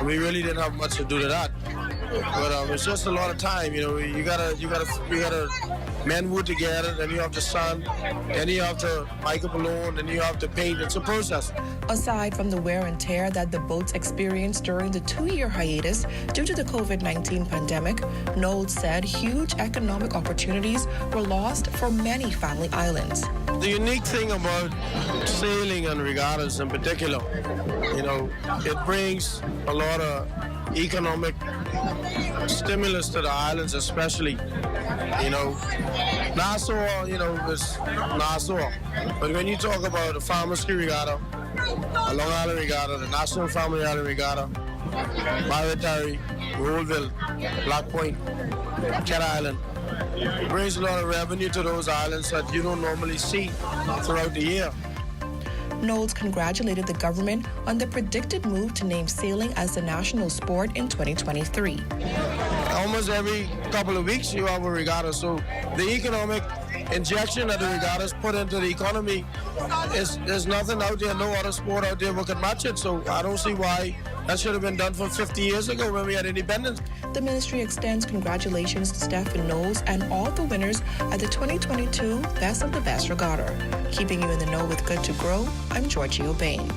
We really didn't have much to do to that, but it's just a lot of time. You know, you gotta men wood together, then you have to sand, then you have to mic up alone, then you have to paint. It's a process. Aside from the wear and tear that the boats experienced during the 2-year hiatus due to the COVID-19 pandemic, Knowles said huge economic opportunities were lost for many family islands. The unique thing about sailing and regattas in particular, it brings a lot of economic stimulus to the islands, especially. Nassau, is Nassau. But when you talk about the Farmers Ski Regatta, a Long Island Regatta, the National Family Island Regatta, Barretary, Rollville, Black Point, Cat Island, it brings a lot of revenue to those islands that you don't normally see throughout the year. Knowles congratulated the government on the predicted move to name sailing as the national sport in 2023. Almost every couple of weeks you have a regatta, so the economic injection that the regattas put into the economy there's nothing out there, no other sport out there that can match it, so I don't see why that should have been done from 50 years ago when we had independence. The ministry extends congratulations to Stephen Knowles and all the winners at the 2022 Best of the Best Regatta. Keeping you in the know with Good to Grow, I'm Georgie O'Bain.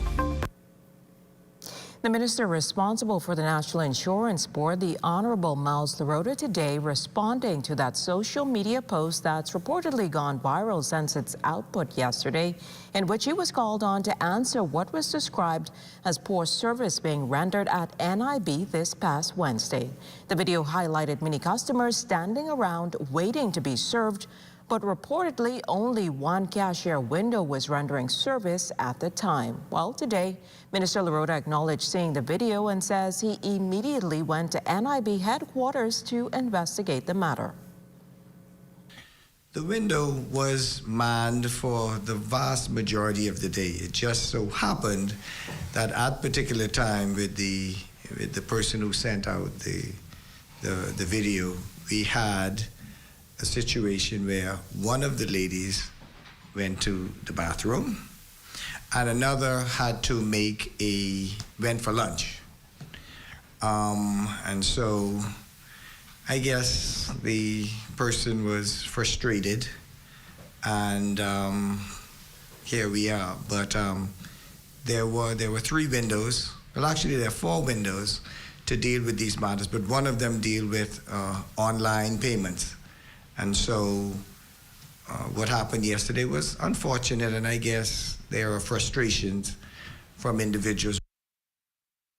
The minister responsible for the National Insurance Board, the Honorable Miles Lorota, today responding to that social media post that's reportedly gone viral since its output yesterday, in which he was called on to answer what was described as poor service being rendered at NIB this past Wednesday. The video highlighted many customers standing around waiting to be served, but reportedly only one cashier window was rendering service at the time. Well, today, Minister Lorota acknowledged seeing the video and says he immediately went to NIB headquarters to investigate the matter. The window was manned for the vast majority of the day. It just so happened that at particular time with the person who sent out the video, we had a situation where one of the ladies went to the bathroom and another had to went for lunch. And so I guess the person was frustrated and here we are. But there were 3 windows, well actually there are 4 windows to deal with these matters, but one of them deal with online payments. And so what happened yesterday was unfortunate, and I guess there are frustrations from individuals.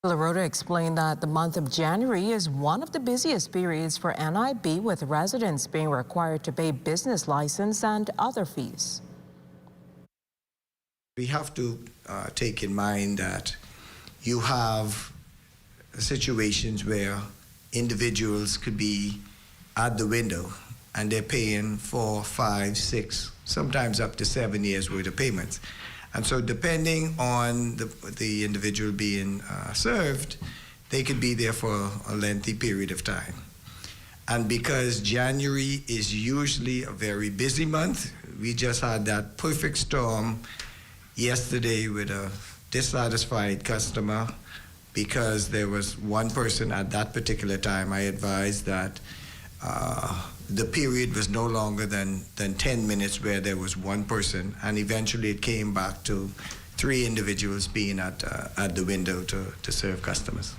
Lorota explained that the month of January is one of the busiest periods for NIB, with residents being required to pay business license and other fees. We have to take in mind that you have situations where individuals could be at the window and they're paying 4, 5, 6, sometimes up to 7 years worth of payments. And so depending on the individual being served, they could be there for a lengthy period of time. And because January is usually a very busy month, we just had that perfect storm yesterday with a dissatisfied customer because there was one person at that particular time. I advised that the period was no longer than 10 minutes where there was one person, and eventually it came back to 3 individuals being at the window to serve customers.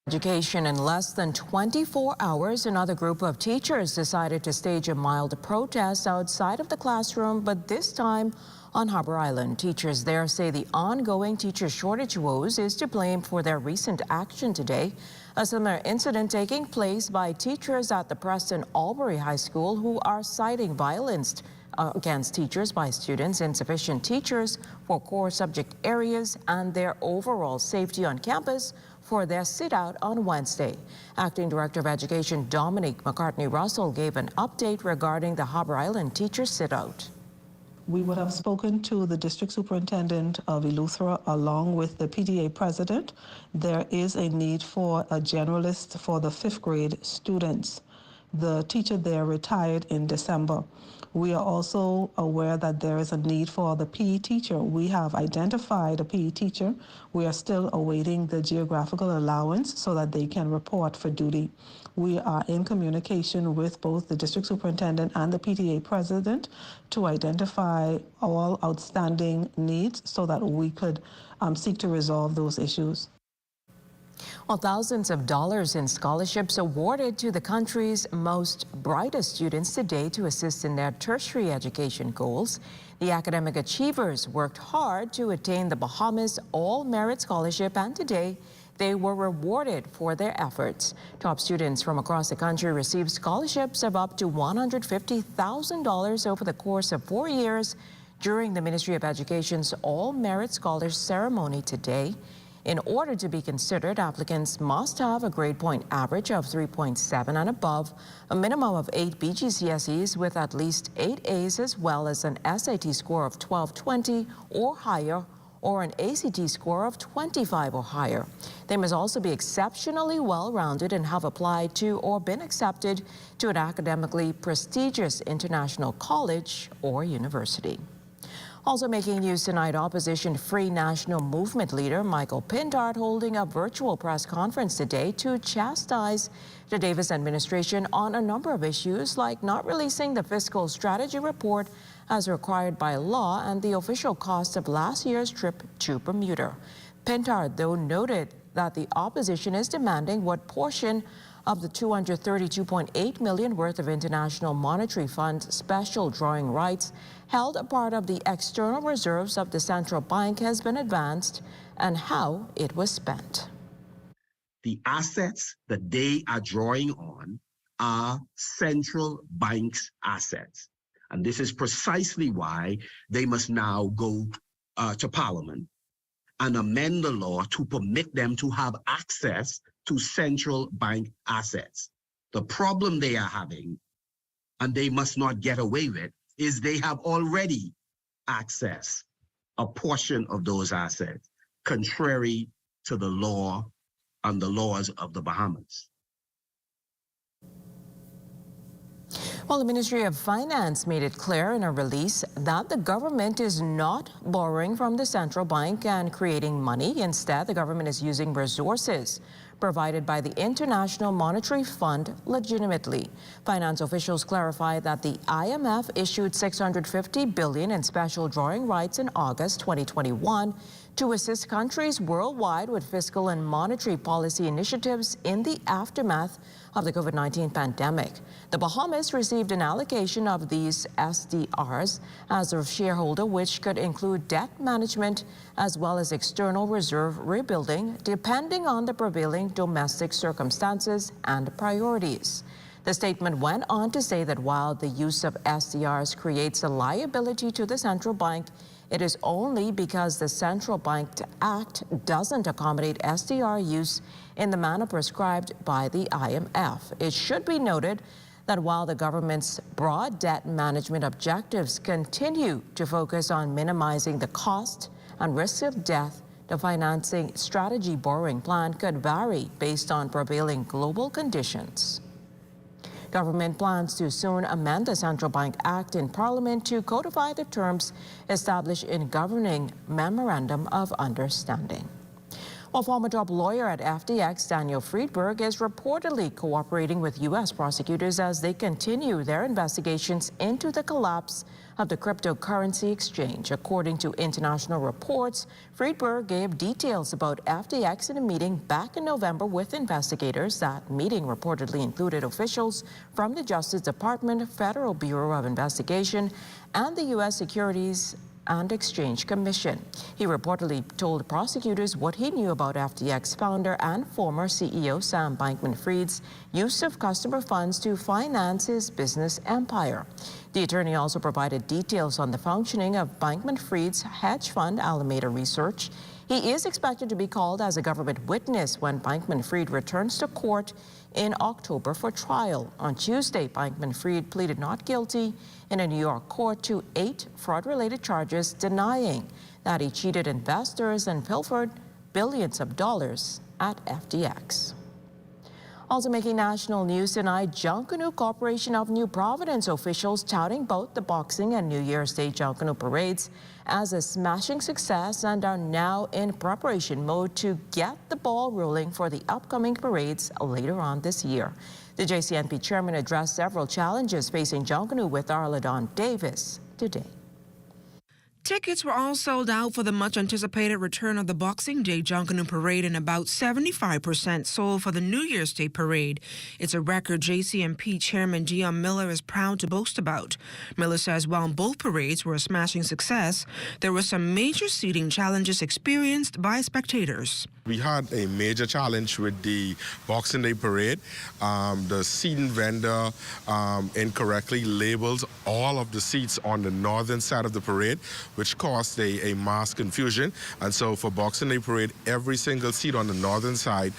Education. In less than 24 hours, another group of teachers decided to stage a mild protest outside of the classroom, but this time on Harbor Island. Teachers there say the ongoing teacher shortage woes is to blame for their recent action today. A similar incident taking place by teachers at the Preston Albury High School who are citing violence against teachers by students, insufficient teachers for core subject areas, and their overall safety on campus for their sit-out on Wednesday. Acting Director of Education Dominique McCartney-Russell gave an update regarding the Harbor Island teacher sit-out. We would have spoken to the district superintendent of Eleuthera along with the PTA president. There is a need for a generalist for the 5th grade students The teacher there retired in December. We are also aware that there is a need for the PE teacher. We have identified a PE teacher. We are still awaiting the geographical allowance so that they can report for duty. We are in communication with both the district superintendent and the PTA president to identify all outstanding needs so that we could seek to resolve those issues. Well, thousands of dollars in scholarships awarded to the country's most brightest students today to assist in their tertiary education goals. The academic achievers worked hard to attain the Bahamas All-Merit Scholarship, and today they were rewarded for their efforts. Top students from across the country received scholarships of up to $150,000 over the course of 4 years during the Ministry of Education's All-Merit Scholars ceremony today. In order to be considered, applicants must have a grade point average of 3.7 and above, a minimum of 8 BGCSEs with at least 8 A's, as well as an SAT score of 1220 or higher, or an ACT score of 25 or higher. They must also be exceptionally well-rounded and have applied to or been accepted to an academically prestigious international college or university. Also making news tonight, opposition Free National Movement leader Michael Pintard holding a virtual press conference today to chastise the Davis administration on a number of issues, like not releasing the fiscal strategy report as required by law and the official cost of last year's trip to Bermuda. Pintard, though, noted that the opposition is demanding what portion of the $232.8 million worth of International Monetary Fund special drawing rights held a part of the external reserves of the central bank has been advanced and how it was spent. The assets that they are drawing on are central bank's assets. And this is precisely why they must now go to Parliament and amend the law to permit them to have access to central bank assets. The problem they are having, and they must not get away with, is they have already accessed a portion of those assets, contrary to the law and the laws of the Bahamas. Well, the Ministry of Finance made it clear in a release that the government is not borrowing from the central bank and creating money. Instead, the government is using resources provided by the International Monetary Fund legitimately. Finance officials clarified that the IMF issued $650 billion in special drawing rights in August 2021 to assist countries worldwide with fiscal and monetary policy initiatives in the aftermath of the COVID-19 pandemic. The Bahamas received an allocation of these SDRs as a shareholder, which could include debt management as well as external reserve rebuilding, depending on the prevailing domestic circumstances and priorities. The statement went on to say that while the use of SDRs creates a liability to the central bank, it is only because the Central Bank Act doesn't accommodate SDR use in the manner prescribed by the IMF. It should be noted that while the government's broad debt management objectives continue to focus on minimizing the cost and risk of debt, the financing strategy borrowing plan could vary based on prevailing global conditions. Government plans to soon amend the Central Bank Act in Parliament to codify the terms established in governing Memorandum of Understanding. Well, former top lawyer at FTX, Daniel Friedberg, is reportedly cooperating with U.S. prosecutors as they continue their investigations into the collapse of the cryptocurrency exchange. According to international reports, Freeport gave details about FTX in a meeting back in November with investigators. That meeting reportedly included officials from the Justice Department, Federal Bureau of Investigation, and the U.S. Securities and Exchange Commission. He reportedly told prosecutors what he knew about FTX founder and former CEO Sam Bankman-Fried's use of customer funds to finance his business empire. The attorney also provided details on the functioning of Bankman-Fried's hedge fund, Alameda Research. He is expected to be called as a government witness when Bankman-Fried returns to court in October for trial. On Tuesday, Bankman-Fried pleaded not guilty in a New York court to 8 fraud-related charges, denying that he cheated investors and pilfered billions of dollars at FTX. Also making national news tonight, Junkanoo Corporation of New Providence officials touting both the Boxing and New Year's Day Junkanoo parades as a smashing success and are now in preparation mode to get the ball rolling for the upcoming parades later on this year. The JCNP chairman addressed several challenges facing Junkanoo with our LaDon Davis today. Tickets were all sold out for the much-anticipated return of the Boxing Day Junkanoo Parade, and about 75% sold for the New Year's Day Parade. It's a record JCNP Chairman Dion Miller is proud to boast about. Miller says while both parades were a smashing success, there were some major seating challenges experienced by spectators. We had a major challenge with the Boxing Day Parade. The seating vendor incorrectly labels all of the seats on the northern side of the parade, which caused a mass confusion. And so for Boxing Day Parade, every single seat on the northern side,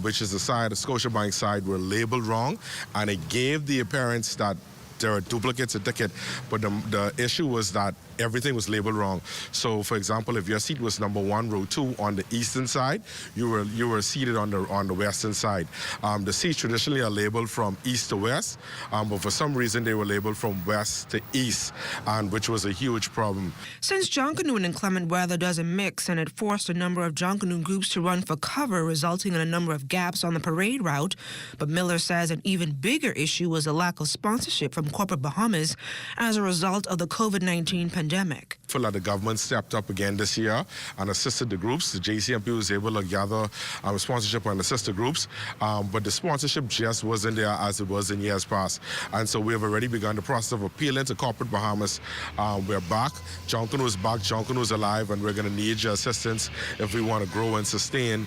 which is the side, the Scotiabank side, were labeled wrong. And it gave the appearance that there are duplicates of ticket, but the issue was that everything was labeled wrong. So, for example, if your seat was number 1, row 2 on the eastern side, you were seated on the western side. The seats traditionally are labeled from east to west, but for some reason they were labeled from west to east, and which was a huge problem. Since Junkanoo and inclement weather doesn't mix, and it forced a number of Junkanoo groups to run for cover, resulting in a number of gaps on the parade route. But Miller says an even bigger issue was a lack of sponsorship from corporate Bahamas as a result of the COVID-19 pandemic. Feel like the government stepped up again this year and assisted the groups. The JCNP was able to gather sponsorship and assist the groups, but the sponsorship just wasn't there as it was in years past. And so we have already begun the process of appealing to corporate Bahamas. We're back. Junkanoo is back. Junkanoo is alive, and we're going to need your assistance if we want to grow and sustain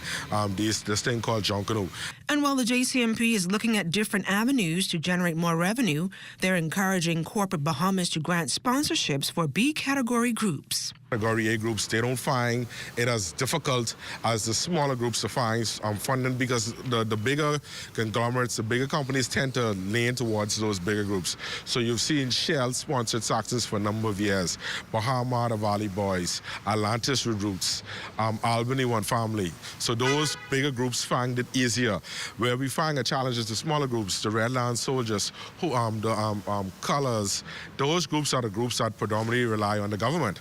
this thing called Junkanoo. And while the JCNP is looking at different avenues to generate more revenue, they're encouraging corporate Bahamas to grant sponsorships for B category groups. Category A groups, they don't find it as difficult as the smaller groups to find funding, because the bigger conglomerates, the bigger companies tend to lean towards those bigger groups. So you've seen Shell sponsored Saxons for a number of years, Bahama the Valley Boys, Atlantis Roots, Albany One Family. So those bigger groups find it easier. Where we find a challenge is the smaller groups, the Redland Soldiers, Colors. Those groups are the groups that predominantly rely on the government.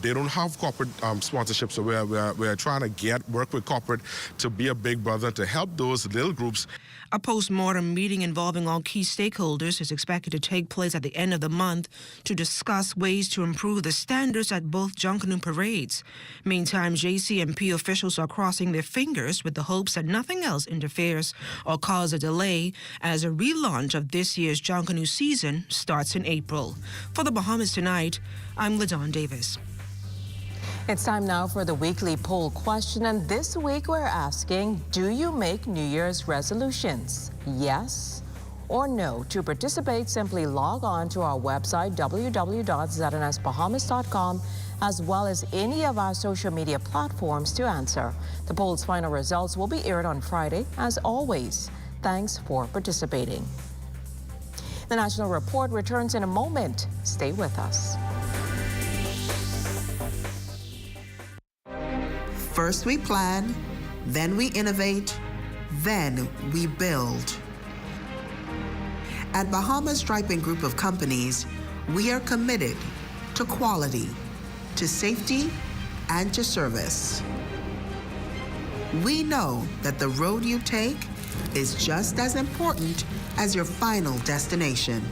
They don't have corporate sponsorship, so we're trying to work with corporate to be a big brother to help those little groups. A post-mortem meeting involving all key stakeholders is expected to take place at the end of the month to discuss ways to improve the standards at both Junkanoo parades. Meantime, JCNP officials are crossing their fingers with the hopes that nothing else interferes or cause a delay as a relaunch of this year's Junkanoo season starts in April. For the Bahamas Tonight, I'm LaDon Davis. It's time now for the weekly poll question, and this week we're asking, do you make New Year's resolutions? Yes or no? To participate, simply log on to our website, www.znsbahamas.com, as well as any of our social media platforms to answer. The poll's final results will be aired on Friday, as always. Thanks for participating. The National Report returns in a moment. Stay with us. First we plan, then we innovate, then we build. At Bahamas Striping Group of Companies, we are committed to quality, to safety, and to service. We know that the road you take is just as important as your final destination.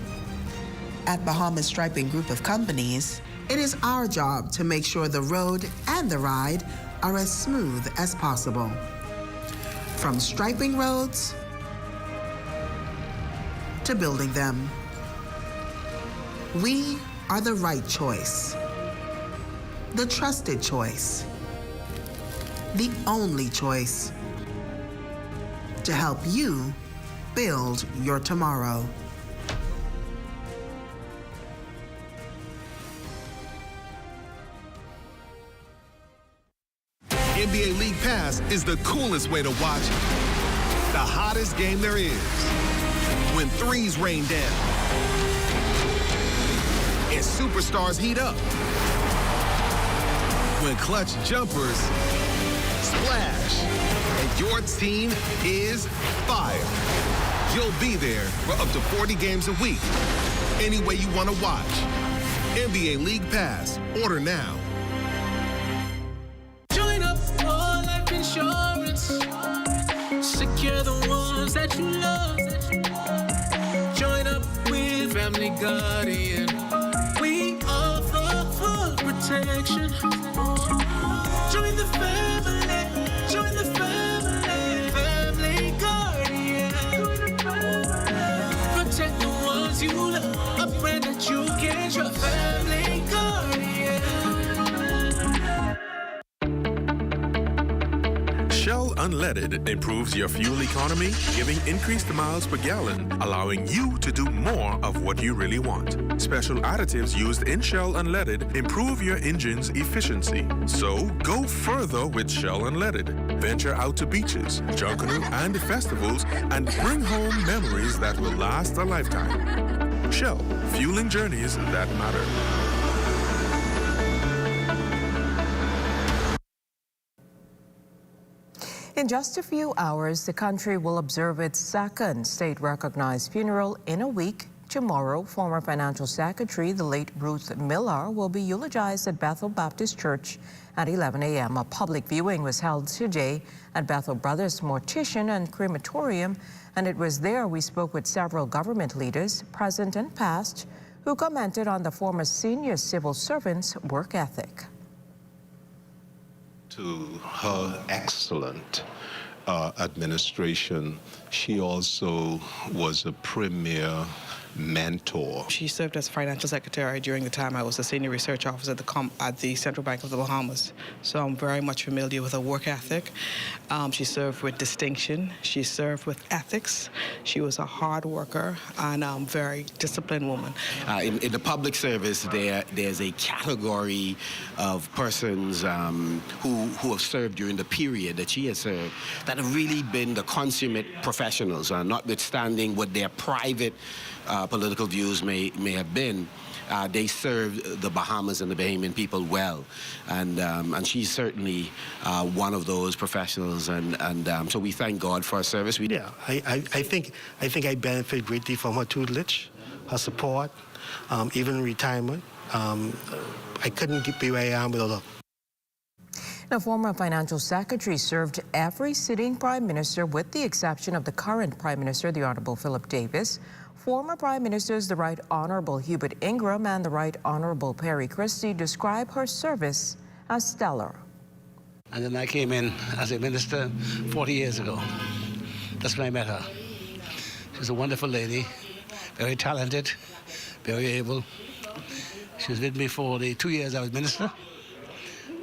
At Bahamas Striping Group of Companies, it is our job to make sure the road and the ride are as smooth as possible. From striping roads to building them, we are the right choice, the trusted choice, the only choice to help you build your tomorrow. NBA League Pass is the coolest way to watch the hottest game there is. When threes rain down and superstars heat up. When clutch jumpers splash, and your team is fire. You'll be there for up to 40 games a week, any way you want to watch. NBA League Pass. Order now. Join up for life insurance. Secure the ones that you love. Join up with Family Guardian. We offer full protection. Join the family. Join the family. Family Guardian. Protect the ones you love. A brand that you can trust. Family Guardian. Shell Unleaded improves your fuel economy, giving increased miles per gallon, allowing you to do more of what you really want. Special additives used in Shell Unleaded improve your engine's efficiency. So go further with Shell Unleaded. Venture out to beaches, Junkanoo, and festivals and bring home memories that will last a lifetime. Shell, fueling journeys that matter. In just a few hours, the country will observe its second state-recognized funeral in a week. Tomorrow, former financial secretary, the late Ruth Miller, will be eulogized at Bethel Baptist Church at 11 a.m. A public viewing was held today at Bethel Brothers Mortician and Crematorium, and it was there we spoke with several government leaders, present and past, who commented on the former senior civil servant's work ethic. To her excellent administration, she also was a premier mentor. She served as financial secretary during the time I was a senior research officer at the Central Bank of the Bahamas. So I'm very much familiar with her work ethic. She served with distinction. She served with ethics. She was a hard worker and very disciplined woman. In the public service, there's a category of persons who have served during the period that she has served that have really been the consummate professionals, notwithstanding what their private political views may have been. They served the Bahamas and the Bahamian people well, and she's certainly one of those professionals, and so we thank God for her service. I think I benefit greatly from her tutelage, her support, even in retirement. I couldn't be where I am without her. The former financial secretary served every sitting prime minister with the exception of the current prime minister, the Honorable Philip Davis. Former prime ministers, the Right Honorable Hubert Ingraham and the Right Honorable Perry Christie, describe her service as stellar. And then I came in as a minister 40 years ago. That's when I met her. She was a wonderful lady, very talented, very able. She was with me for the 2 years I was minister.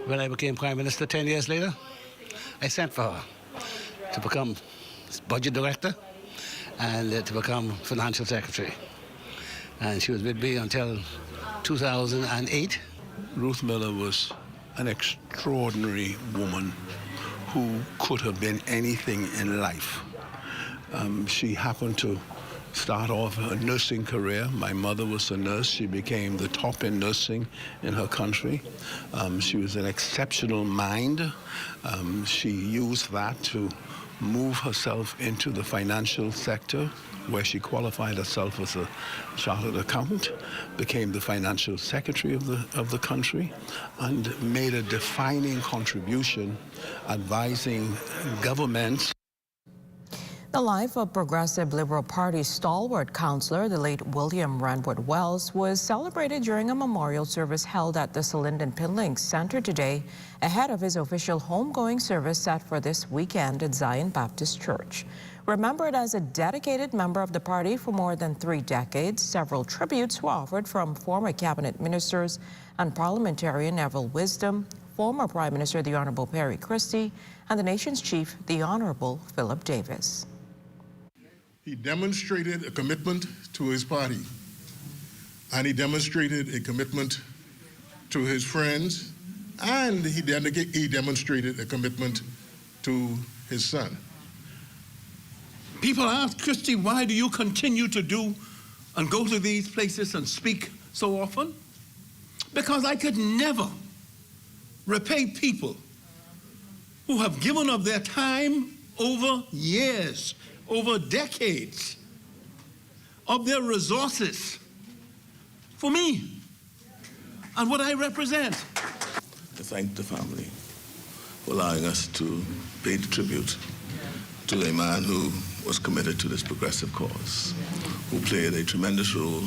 When I became prime minister 10 years later, I sent for her to become budget director and to become financial secretary. And she was with me until 2008. Ruth Miller was an extraordinary woman who could have been anything in life. She happened to start off a nursing career. My mother was a nurse. She became the top in nursing in her country. She was an exceptional mind. She used that to move herself into the financial sector, where she qualified herself as a chartered accountant, became the financial secretary of the country, and made a defining contribution advising governments. The life of Progressive Liberal Party stalwart councillor, the late William Ranwood Wells, was celebrated during a memorial service held at the Salinden Pinling Center today, ahead of his official homegoing service set for this weekend at Zion Baptist Church. Remembered as a dedicated member of the party for more than 3 decades, several tributes were offered from former cabinet ministers and parliamentarian Neville Wisdom, former Prime Minister the Honorable Perry Christie, and the nation's chief, the Honorable Philip Davis. He demonstrated a commitment to his party, and he demonstrated a commitment to his friends, and he demonstrated a commitment to his son. People ask, Christy, why do you continue to do and go to these places and speak so often? Because I could never repay people who have given of their time over years, over decades, of their resources for me and what I represent. To thank the family for allowing us to pay the tribute to a man who was committed to this progressive cause, who played a tremendous role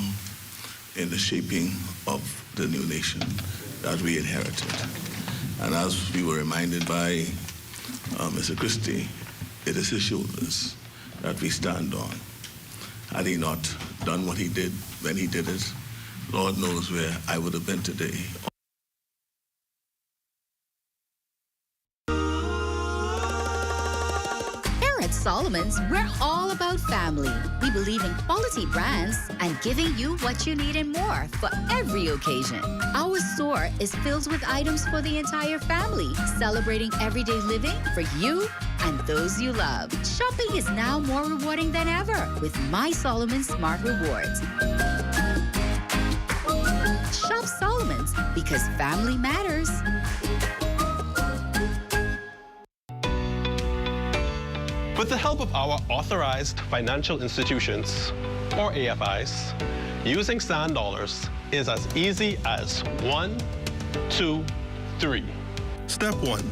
in the shaping of the new nation that we inherited. And as we were reminded by Mr. Christie, it is his shoulders that we stand on. Had he not done what he did when he did it, Lord knows where I would have been today. Here at Solomon's, we're all about family. We believe in quality brands and giving you what you need and more for every occasion. Our store is filled with items for the entire family, celebrating everyday living for you and those you love. Shopping is now more rewarding than ever with My Solomon Smart Rewards. Shop Solomon's because family matters. With the help of our authorized financial institutions, or AFIs, using sand dollars is as easy as 1, 2, 3. Step 1.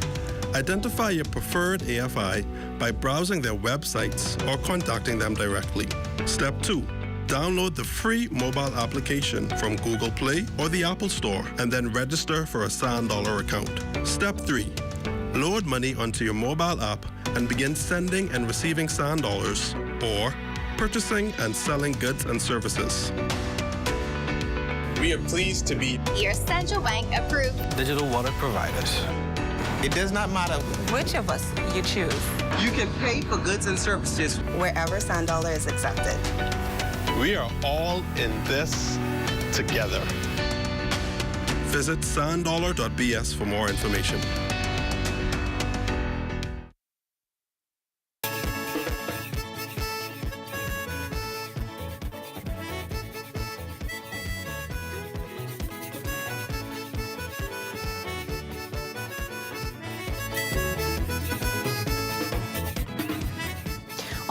Identify your preferred AFI by browsing their websites or contacting them directly. Step 2. Download the free mobile application from Google Play or the Apple Store and then register for a sand dollar account. Step 3. Load money onto your mobile app and begin sending and receiving sand dollars or purchasing and selling goods and services. We are pleased to be your central bank approved digital wallet providers. It does not matter which of us you choose. You can pay for goods and services wherever sand dollar is accepted. We are all in this together. Visit sanddollar.bs for more information.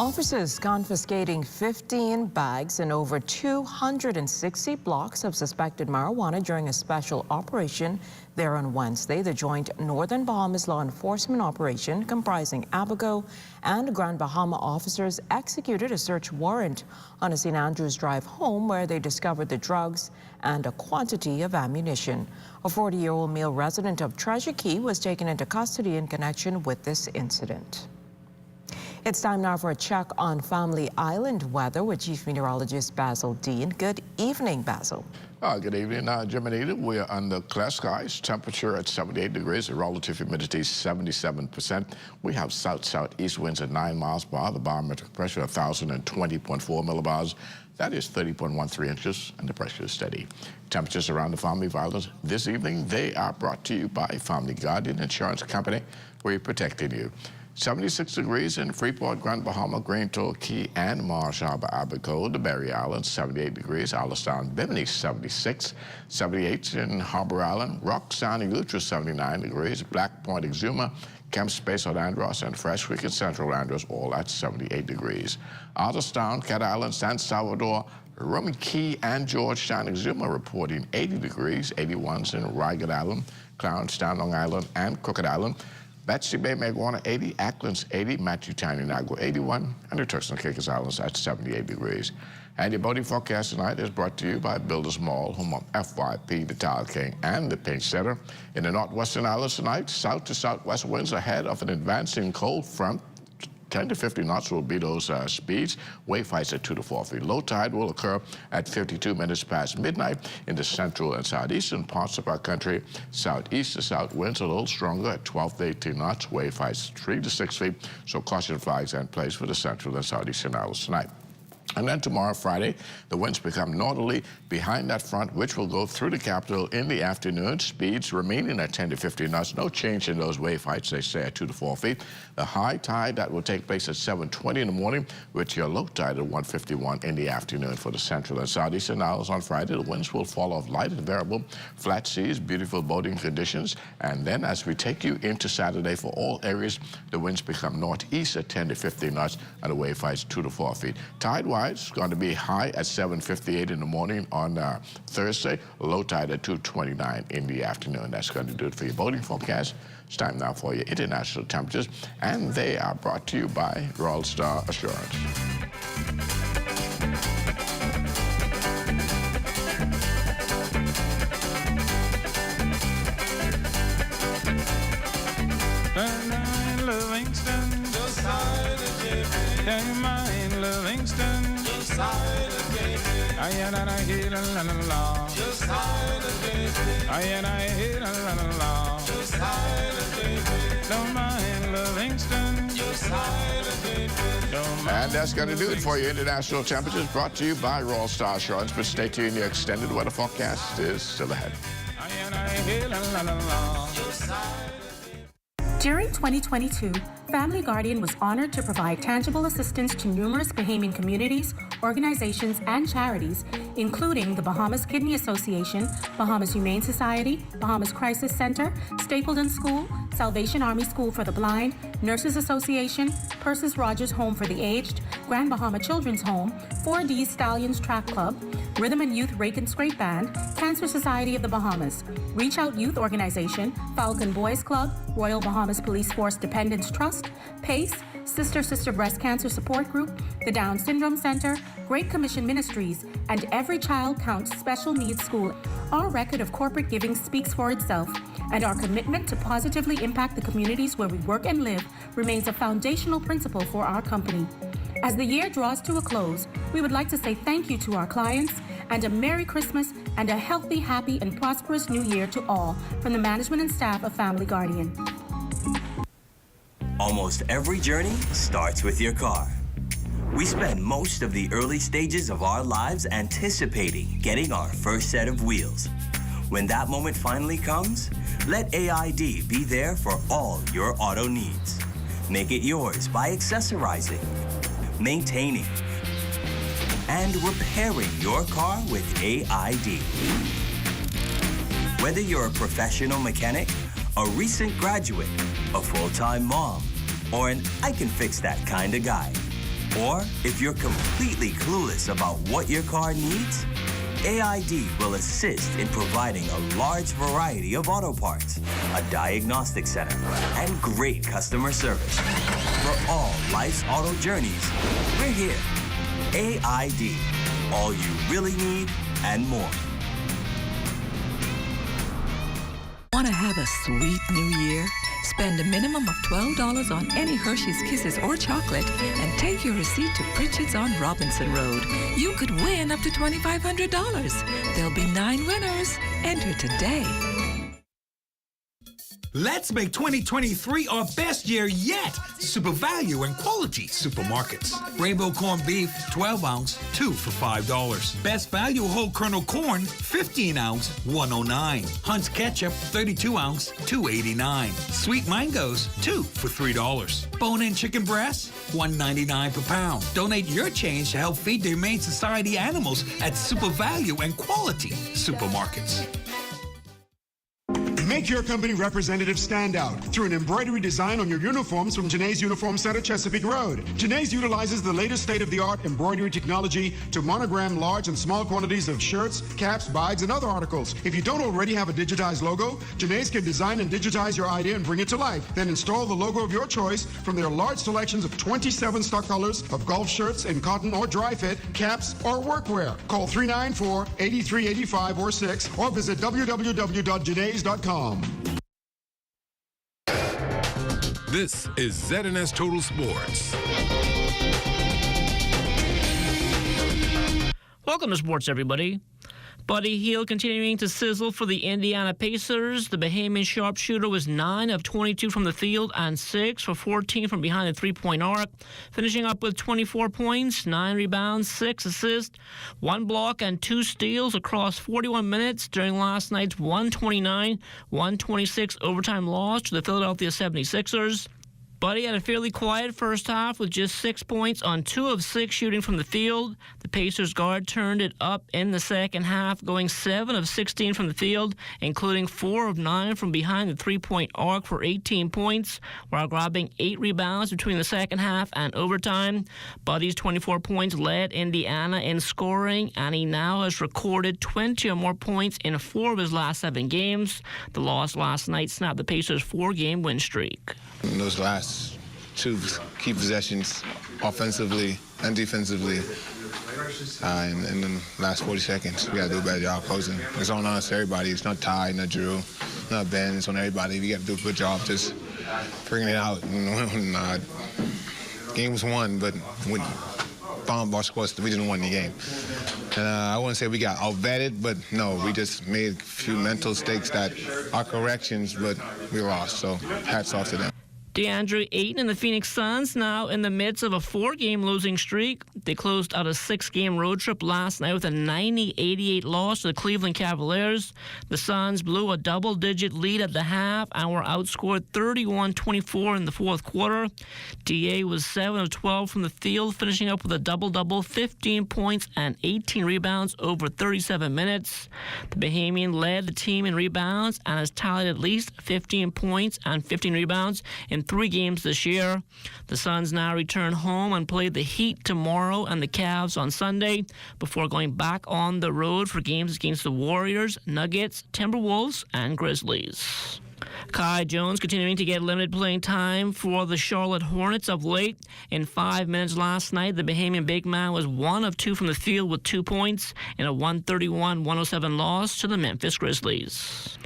Officers confiscating 15 bags and over 260 blocks of suspected marijuana during a special operation there on Wednesday. The joint Northern Bahamas law enforcement operation comprising Abaco and Grand Bahama officers executed a search warrant on a St. Andrews Drive home where they discovered the drugs and a quantity of ammunition. A 40-year-old male resident of Treasure Key was taken into custody in connection with this incident. It's time now for a check on Family Island weather with Chief Meteorologist Basil Dean. Good evening, Basil. Good evening, Jimmy. We are under clear skies. Temperature at 78 degrees. The relative humidity 77%. We have south-southeast winds at 9 miles per hour. The barometric pressure 1,020.4 millibars. That is 30.13 inches, and the pressure is steady. Temperatures around the Family Islands this evening, they are brought to you by Family Guardian Insurance Company. We're protecting you. 76 degrees in Freeport, Grand Bahama, Green Toll, Key, and Marsh Harbor, Abaco, the Berry Islands, 78 degrees, Alistown, Bimini, 76, 78 in Harbor Island, Rock, Sound, and Utah, 79 degrees, Black Point, Exuma, Kemp Space at Andros, and Fresh Creek and Central Andros, all at 78 degrees. Alistown, Cat Island, San Salvador, Roman Key, and Georgetown, Exuma reporting 80 degrees, 81s in Ragged Island, Clownstown, Long Island, and Crooked Island. Betsy Bay, Maguana, 80, Acklands, 80, Matthew Town, Inagua, 81, and the Turks and Caicos Islands at 78 degrees. And your boating forecast tonight is brought to you by Builders Mall, home of FYP, the Tile King, and the Paint Center. In the northwestern islands tonight, south to southwest winds ahead of an advancing cold front. 10 to 50 knots will be those speeds. Wave heights at 2 to 4 feet. Low tide will occur at 52 minutes past midnight in the central and southeastern parts of our country. Southeast to south winds a little stronger at 12 to 18 knots. Wave heights 3 to 6 feet. So caution flags in place for the central and southeastern islands tonight. And then tomorrow, Friday, the winds become northerly behind that front, which will go through the capital in the afternoon. Speeds remaining at 10 to 15 knots. No change in those wave heights, they say, at 2 to 4 feet. The high tide, that will take place at 7:20 in the morning, with your low tide at 1:51 in the afternoon for the central and southeastern isles on Friday. The winds will fall off light and variable. Flat seas, beautiful boating conditions. And then as we take you into Saturday, for all areas, the winds become northeast at 10 to 15 knots, and the wave heights 2 to 4 feet. Tide-wise, it's going to be high at 7:58 in the morning on Thursday, low tide at 2:29 in the afternoon. That's going to do it for your boating forecast. It's time now for your international temperatures, and they are brought to you by Royal Star Assurance. Livingston, Josiah the JP. Livingston, Josiah the JP. I hear la la la. Josiah the JP. I hear la la la. Josiah the JP. Don't mind Livingston, Josiah the JP. And that's going to do it for your international temperatures, brought to you by Royal Star Assurance. But stay tuned, your extended weather forecast is still ahead. I hear la la la. During 2022, Family Guardian was honored to provide tangible assistance to numerous Bahamian communities, organizations, and charities, including the Bahamas Kidney Association, Bahamas Humane Society, Bahamas Crisis Center, Stapleton School, Salvation Army School for the Blind, Nurses Association, Persis Rogers Home for the Aged, Grand Bahama Children's Home, 4D Stallions Track Club, Rhythm and Youth Rake and Scrape Band, Cancer Society of the Bahamas, Reach Out Youth Organization, Falcon Boys Club, Royal Bahamas Police Force Dependents Trust, PACE, Sister Breast Cancer Support Group, the Down Syndrome Center, Great Commission Ministries, and Every Child Counts Special Needs School. Our record of corporate giving speaks for itself, and our commitment to positively impact the communities where we work and live remains a foundational principle for our company. As the year draws to a close, we would like to say thank you to our clients and a Merry Christmas and a healthy, happy, and prosperous New Year to all from the management and staff of Family Guardian. Almost every journey starts with your car. We spend most of the early stages of our lives anticipating getting our first set of wheels. When that moment finally comes, let AID be there for all your auto needs. Make it yours by accessorizing, maintaining, and repairing your car with AID. Whether you're a professional mechanic, a recent graduate, a full-time mom, or an I can fix that kind of guy. Or if you're completely clueless about what your car needs, AID will assist in providing a large variety of auto parts, a diagnostic center, and great customer service. For all life's auto journeys, we're here. AID, all you really need and more. Want to have a sweet new year? Spend a minimum of $12 on any Hershey's Kisses or chocolate and take your receipt to Pritchard's on Robinson Road. You could win up to $2,500. There'll be 9 winners. Enter today. Let's make 2023 our best year yet. Super value and quality supermarkets. Rainbow corned beef, 12 ounce, 2 for $5. Best value whole kernel corn, 15 ounce, $1.09. Hunt's ketchup, 32 ounce, $2.89. Sweet mangoes, 2 for $3. Bone-in chicken breasts, $1.99 per pound. Donate your change to help feed the Humane Society animals at super value and quality supermarkets. Make your company representative stand out through an embroidery design on your uniforms from Janae's Uniform Center, Chesapeake Road. Janae's utilizes the latest state-of-the-art embroidery technology to monogram large and small quantities of shirts, caps, bags, and other articles. If you don't already have a digitized logo, Janae's can design and digitize your idea and bring it to life. Then install the logo of your choice from their large selections of 27 stock colors of golf shirts in cotton or dry fit, caps, or workwear. Call 394-8385 or 6 or visit www.janae's.com. This is ZNS Total Sports. Welcome to sports, everybody. Buddy Hield continuing to sizzle for the Indiana Pacers. The Bahamian sharpshooter was 9 of 22 from the field and 6 for 14 from behind the three-point arc, finishing up with 24 points, 9 rebounds, 6 assists, 1 block, and 2 steals across 41 minutes during last night's 129-126 overtime loss to the Philadelphia 76ers. Buddy had a fairly quiet first half with just 6 points on 2 of 6 shooting from the field. The Pacers guard turned it up in the second half, going 7 of 16 from the field, including 4 of 9 from behind the three-point arc for 18 points, while grabbing 8 rebounds between the second half and overtime. Buddy's 24 points led Indiana in scoring, and he now has recorded 20 or more points in 4 of his last 7 games. The loss last night snapped the Pacers' 4-game win streak. In those last 2 key possessions, offensively and defensively, in the last 40 seconds, we got to do a better job closing. It's on us, everybody. It's not Ty, not Drew, not Ben. It's on everybody. We got to do a good job just bringing it out. Game was won, but we didn't win the game. And I wouldn't say we got outvetted, but no, we just made a few mental mistakes that are corrections, but we lost. So hats off to them. DeAndre Ayton and the Phoenix Suns now in the midst of a 4-game losing streak. They closed out a 6-game road trip last night with a 90-88 loss to the Cleveland Cavaliers. The Suns blew a double-digit lead at the half and were outscored 31-24 in the fourth quarter. DA was 7 of 12 from the field, finishing up with a double-double, 15 points and 18 rebounds over 37 minutes. The Bahamian led the team in rebounds and has tallied at least 15 points and 15 rebounds in 3 games this year. The Suns now return home and play the Heat tomorrow and the Cavs on Sunday before going back on the road for games against the Warriors, Nuggets, Timberwolves, and Grizzlies. Kai Jones continuing to get limited playing time for the Charlotte Hornets of late. In 5 minutes last night, the Bahamian big man was 1 of 2 from the field with 2 points in a 131-107 loss to the Memphis Grizzlies.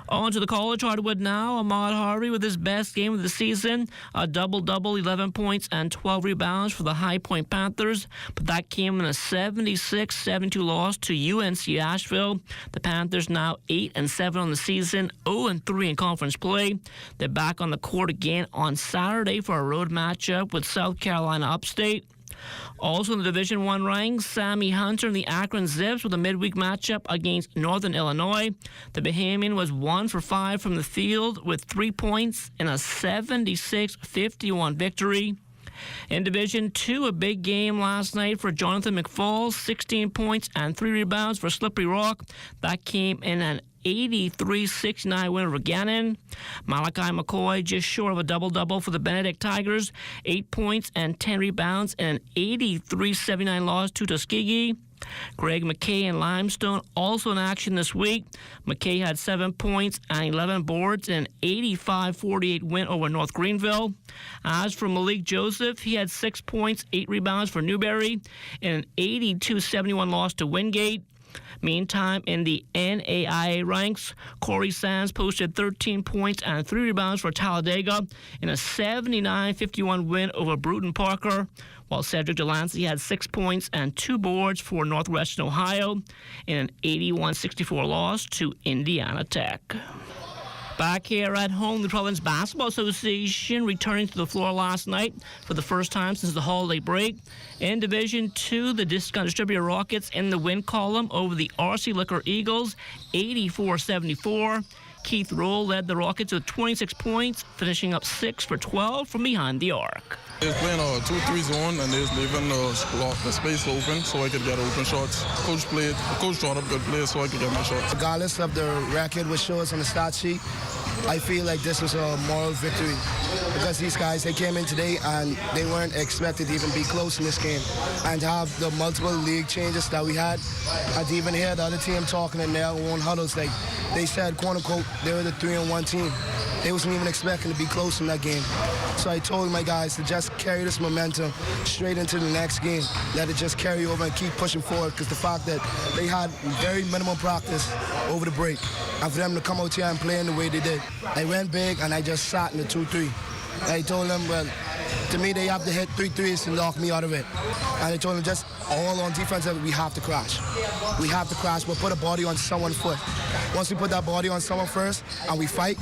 On to the college hardwood now. Ahmad Harvey with his best game of the season. A double-double, 11 points and 12 rebounds for the High Point Panthers. But that came in a 76-72 loss to UNC Asheville. The Panthers now 8-7 on the season, 0-3 in conference play. They're back on the court again on Saturday for a road matchup with South Carolina Upstate. Also in the Division I ranks, Sammy Hunter and the Akron Zips with a midweek matchup against Northern Illinois. The Bahamian was 1 for 5 from the field with 3 points in a 76-51 victory. In Division II, a big game last night for Jonathan McFall, 16 points and 3 rebounds for Slippery Rock. That came in an 83-69 win over Gannon. Malachi McCoy just short of a double-double for the Benedict Tigers, 8 points and 10 rebounds in an 83-79 loss to Tuskegee. Greg McKay and Limestone also in action this week. McKay had 7 points and 11 boards in an 85-48 win over North Greenville. As for Malik Joseph, he had 6 points, 8 rebounds for Newberry in an 82-71 loss to Wingate. Meantime, in the NAIA ranks, Corey Sands posted 13 points and 3 rebounds for Talladega in a 79-51 win over Bruton Parker, while Cedric Delancey had 6 points and 2 boards for Northwestern Ohio in an 81-64 loss to Indiana Tech. Back here at home, the Providence Basketball Association returning to the floor last night for the first time since the holiday break. In Division II, the discount distributor Rockets in the win column over the RC Liquor Eagles, 84-74. Keith Roll led the Rockets with 26 points, finishing up 6 for 12 from behind the arc. They're playing a 2-3 zone, and they're leaving the space open so I could get open shots. Coach taught up good play so I could get my shots. Regardless of the record which shows on the stat sheet, I feel like this was a moral victory because these guys, they came in today and they weren't expected to even be close in this game. And to have the multiple league changes that we had, and to even hear the other team talking in their own huddles, like they said, quote unquote, they were the 3-1 team. They wasn't even expecting to be close in that game. So I told my guys to just carry this momentum straight into the next game. Let it just carry over and keep pushing forward, because the fact that they had very minimal practice over the break, and for them to come out here and play in the way they did. I went big and I just sat in the 2-3. I told them, well, to me, they have to hit 3 threes to knock me out of it. And I told them, just all on defense, we have to crash. We have to crash, but put a body on someone's foot. Once we put that body on someone first and we fight,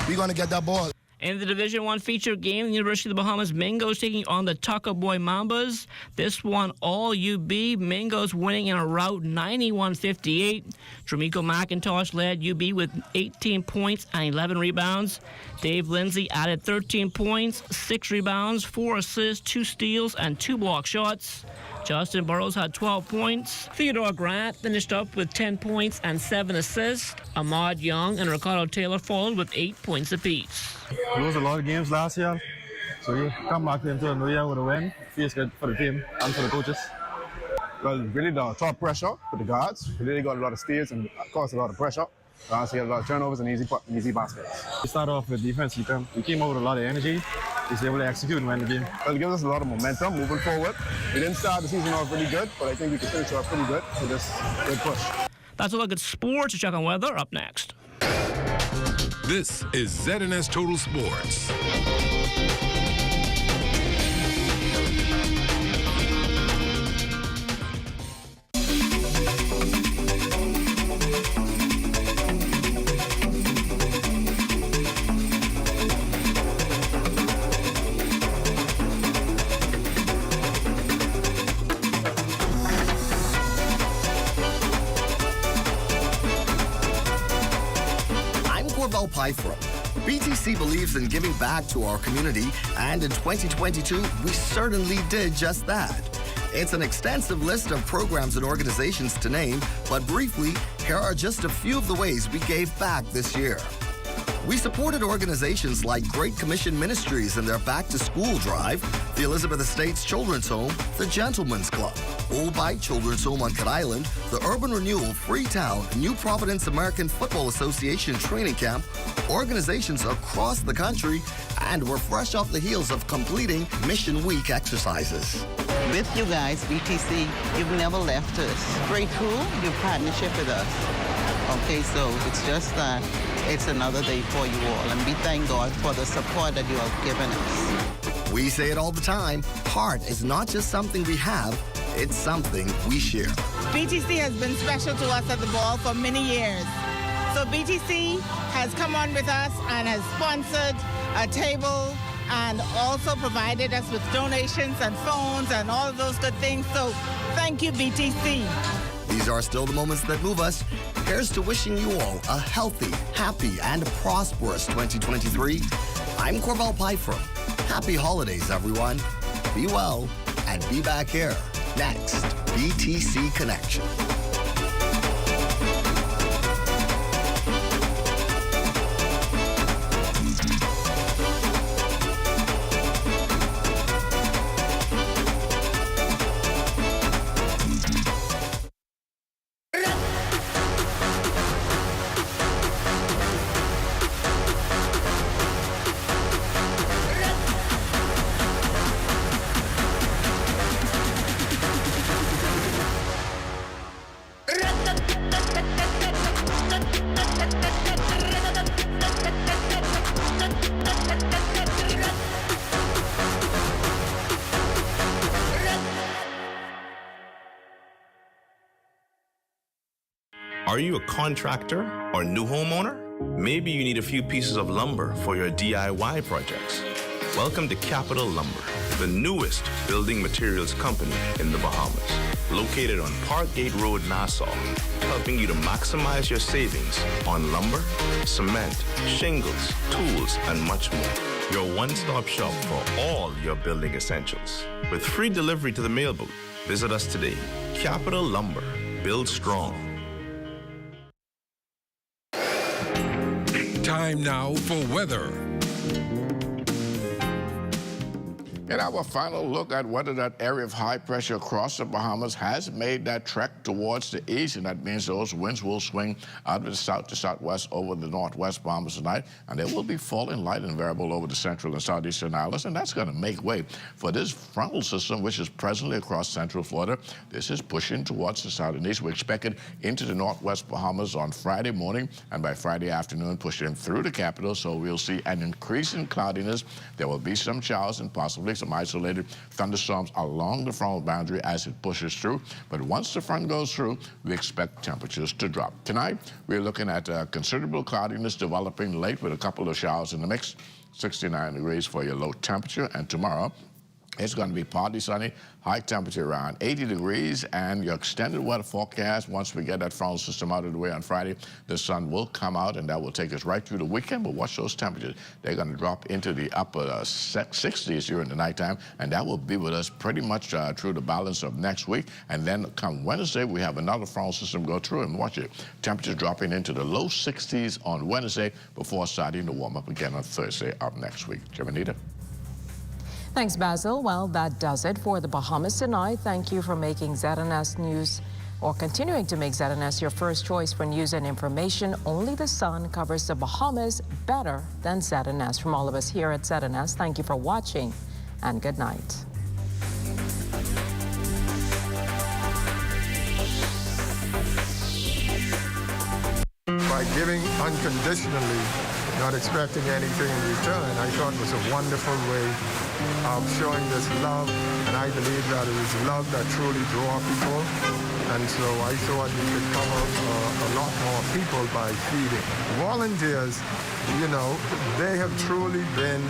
we're going to get that ball. In the Division I feature game, the University of the Bahamas Mingos taking on the Tucker Boy Mambas. This one all UB. Mingos winning in a rout 91-58. Dramico McIntosh led UB with 18 points and 11 rebounds. Dave Lindsay added 13 points, 6 rebounds, 4 assists, 2 steals, and 2 block shots. Justin Burrows had 12 points. Theodore Grant finished up with 10 points and 7 assists. Ahmad Young and Ricardo Taylor followed with 8 points apiece. We lost a lot of games last year, so we come back into the new year with a win. Feels good for the team and for the coaches. Well, really the top pressure for the guards. We really got a lot of steals and caused a lot of pressure. So we had a lot of turnovers and easy baskets. We started off with defense. We came out with a lot of energy. We were able to execute and win the game. Well, it gives us a lot of momentum moving forward. We didn't start the season off really good, but I think we can finish off pretty good with this good push. That's a look at sports. Check on weather up next. This is ZNS Total Sports. BTC believes in giving back to our community, and in 2022, we certainly did just that. It's an extensive list of programs and organizations to name, but briefly, here are just a few of the ways we gave back this year. We supported organizations like Great Commission Ministries and their Back to School drive, the Elizabeth Estates Children's Home, the Gentlemen's Club, Old Bite Children's Home on Cat Island, the Urban Renewal, Freetown, New Providence American Football Association Training Camp, organizations across the country, and we're fresh off the heels of completing Mission Week exercises. With you guys, BTC, you've never left us. Grateful your partnership with us. Okay, so it's just that it's another day for you all, and we thank God for the support that you have given us. We say it all the time, heart is not just something we have, it's something we share. BTC has been special to us at the ball for many years. So BTC has come on with us and has sponsored a table and also provided us with donations and phones and all of those good things. So thank you, BTC. These are still the moments that move us. Here's to wishing you all a healthy, happy, and prosperous 2023. I'm Corbell Pyfrom. Happy holidays, everyone. Be well and be back here. Next, BTC Connection. Are you a contractor or new homeowner? Maybe you need a few pieces of lumber for your DIY projects. Welcome to Capital Lumber, the newest building materials company in the Bahamas. Located on Parkgate Road, Nassau, helping you to maximize your savings on lumber, cement, shingles, tools, and much more. Your one-stop shop for all your building essentials. With free delivery to the mail booth, visit us today. Capital Lumber, build strong. Time now for weather. In our final look at whether that area of high pressure across the Bahamas has made that trek towards the east, and that means those winds will swing out of the south to southwest over the northwest Bahamas tonight, and they will be falling light and variable over the central and southeastern islands, and that's going to make way for this frontal system, which is presently across central Florida. This is pushing towards the south and east. We expect it into the northwest Bahamas on Friday morning, and by Friday afternoon, pushing through the capital, so we'll see an increase in cloudiness. There will be some showers and possibly some isolated thunderstorms along the frontal boundary as it pushes through. But once the front goes through, we expect temperatures to drop. Tonight, we're looking at considerable cloudiness developing late with a couple of showers in the mix. 69 degrees for your low temperature. And tomorrow, it's going to be partly sunny, high temperature around 80 degrees, and your extended weather forecast, once we get that frontal system out of the way on Friday, the sun will come out, and that will take us right through the weekend. But watch those temperatures. They're going to drop into the upper 60s during the nighttime, and that will be with us pretty much through the balance of next week. And then come Wednesday, we have another frontal system go through, and watch it. Temperatures dropping into the low 60s on Wednesday before starting to warm up again on Thursday of next week. Jimenita. Thanks, Basil. Well, that does it for the Bahamas tonight. Thank you for making ZNS News, or continuing to make ZNS your first choice for news and information. Only the sun covers the Bahamas better than ZNS. From all of us here at ZNS, thank you for watching, and good night. By giving unconditionally, not expecting anything in return, I thought it was a wonderful way of showing this love, and I believe that it is love that truly draws people, and so I thought we could cover a lot more people by feeding. Volunteers, you know, they have truly been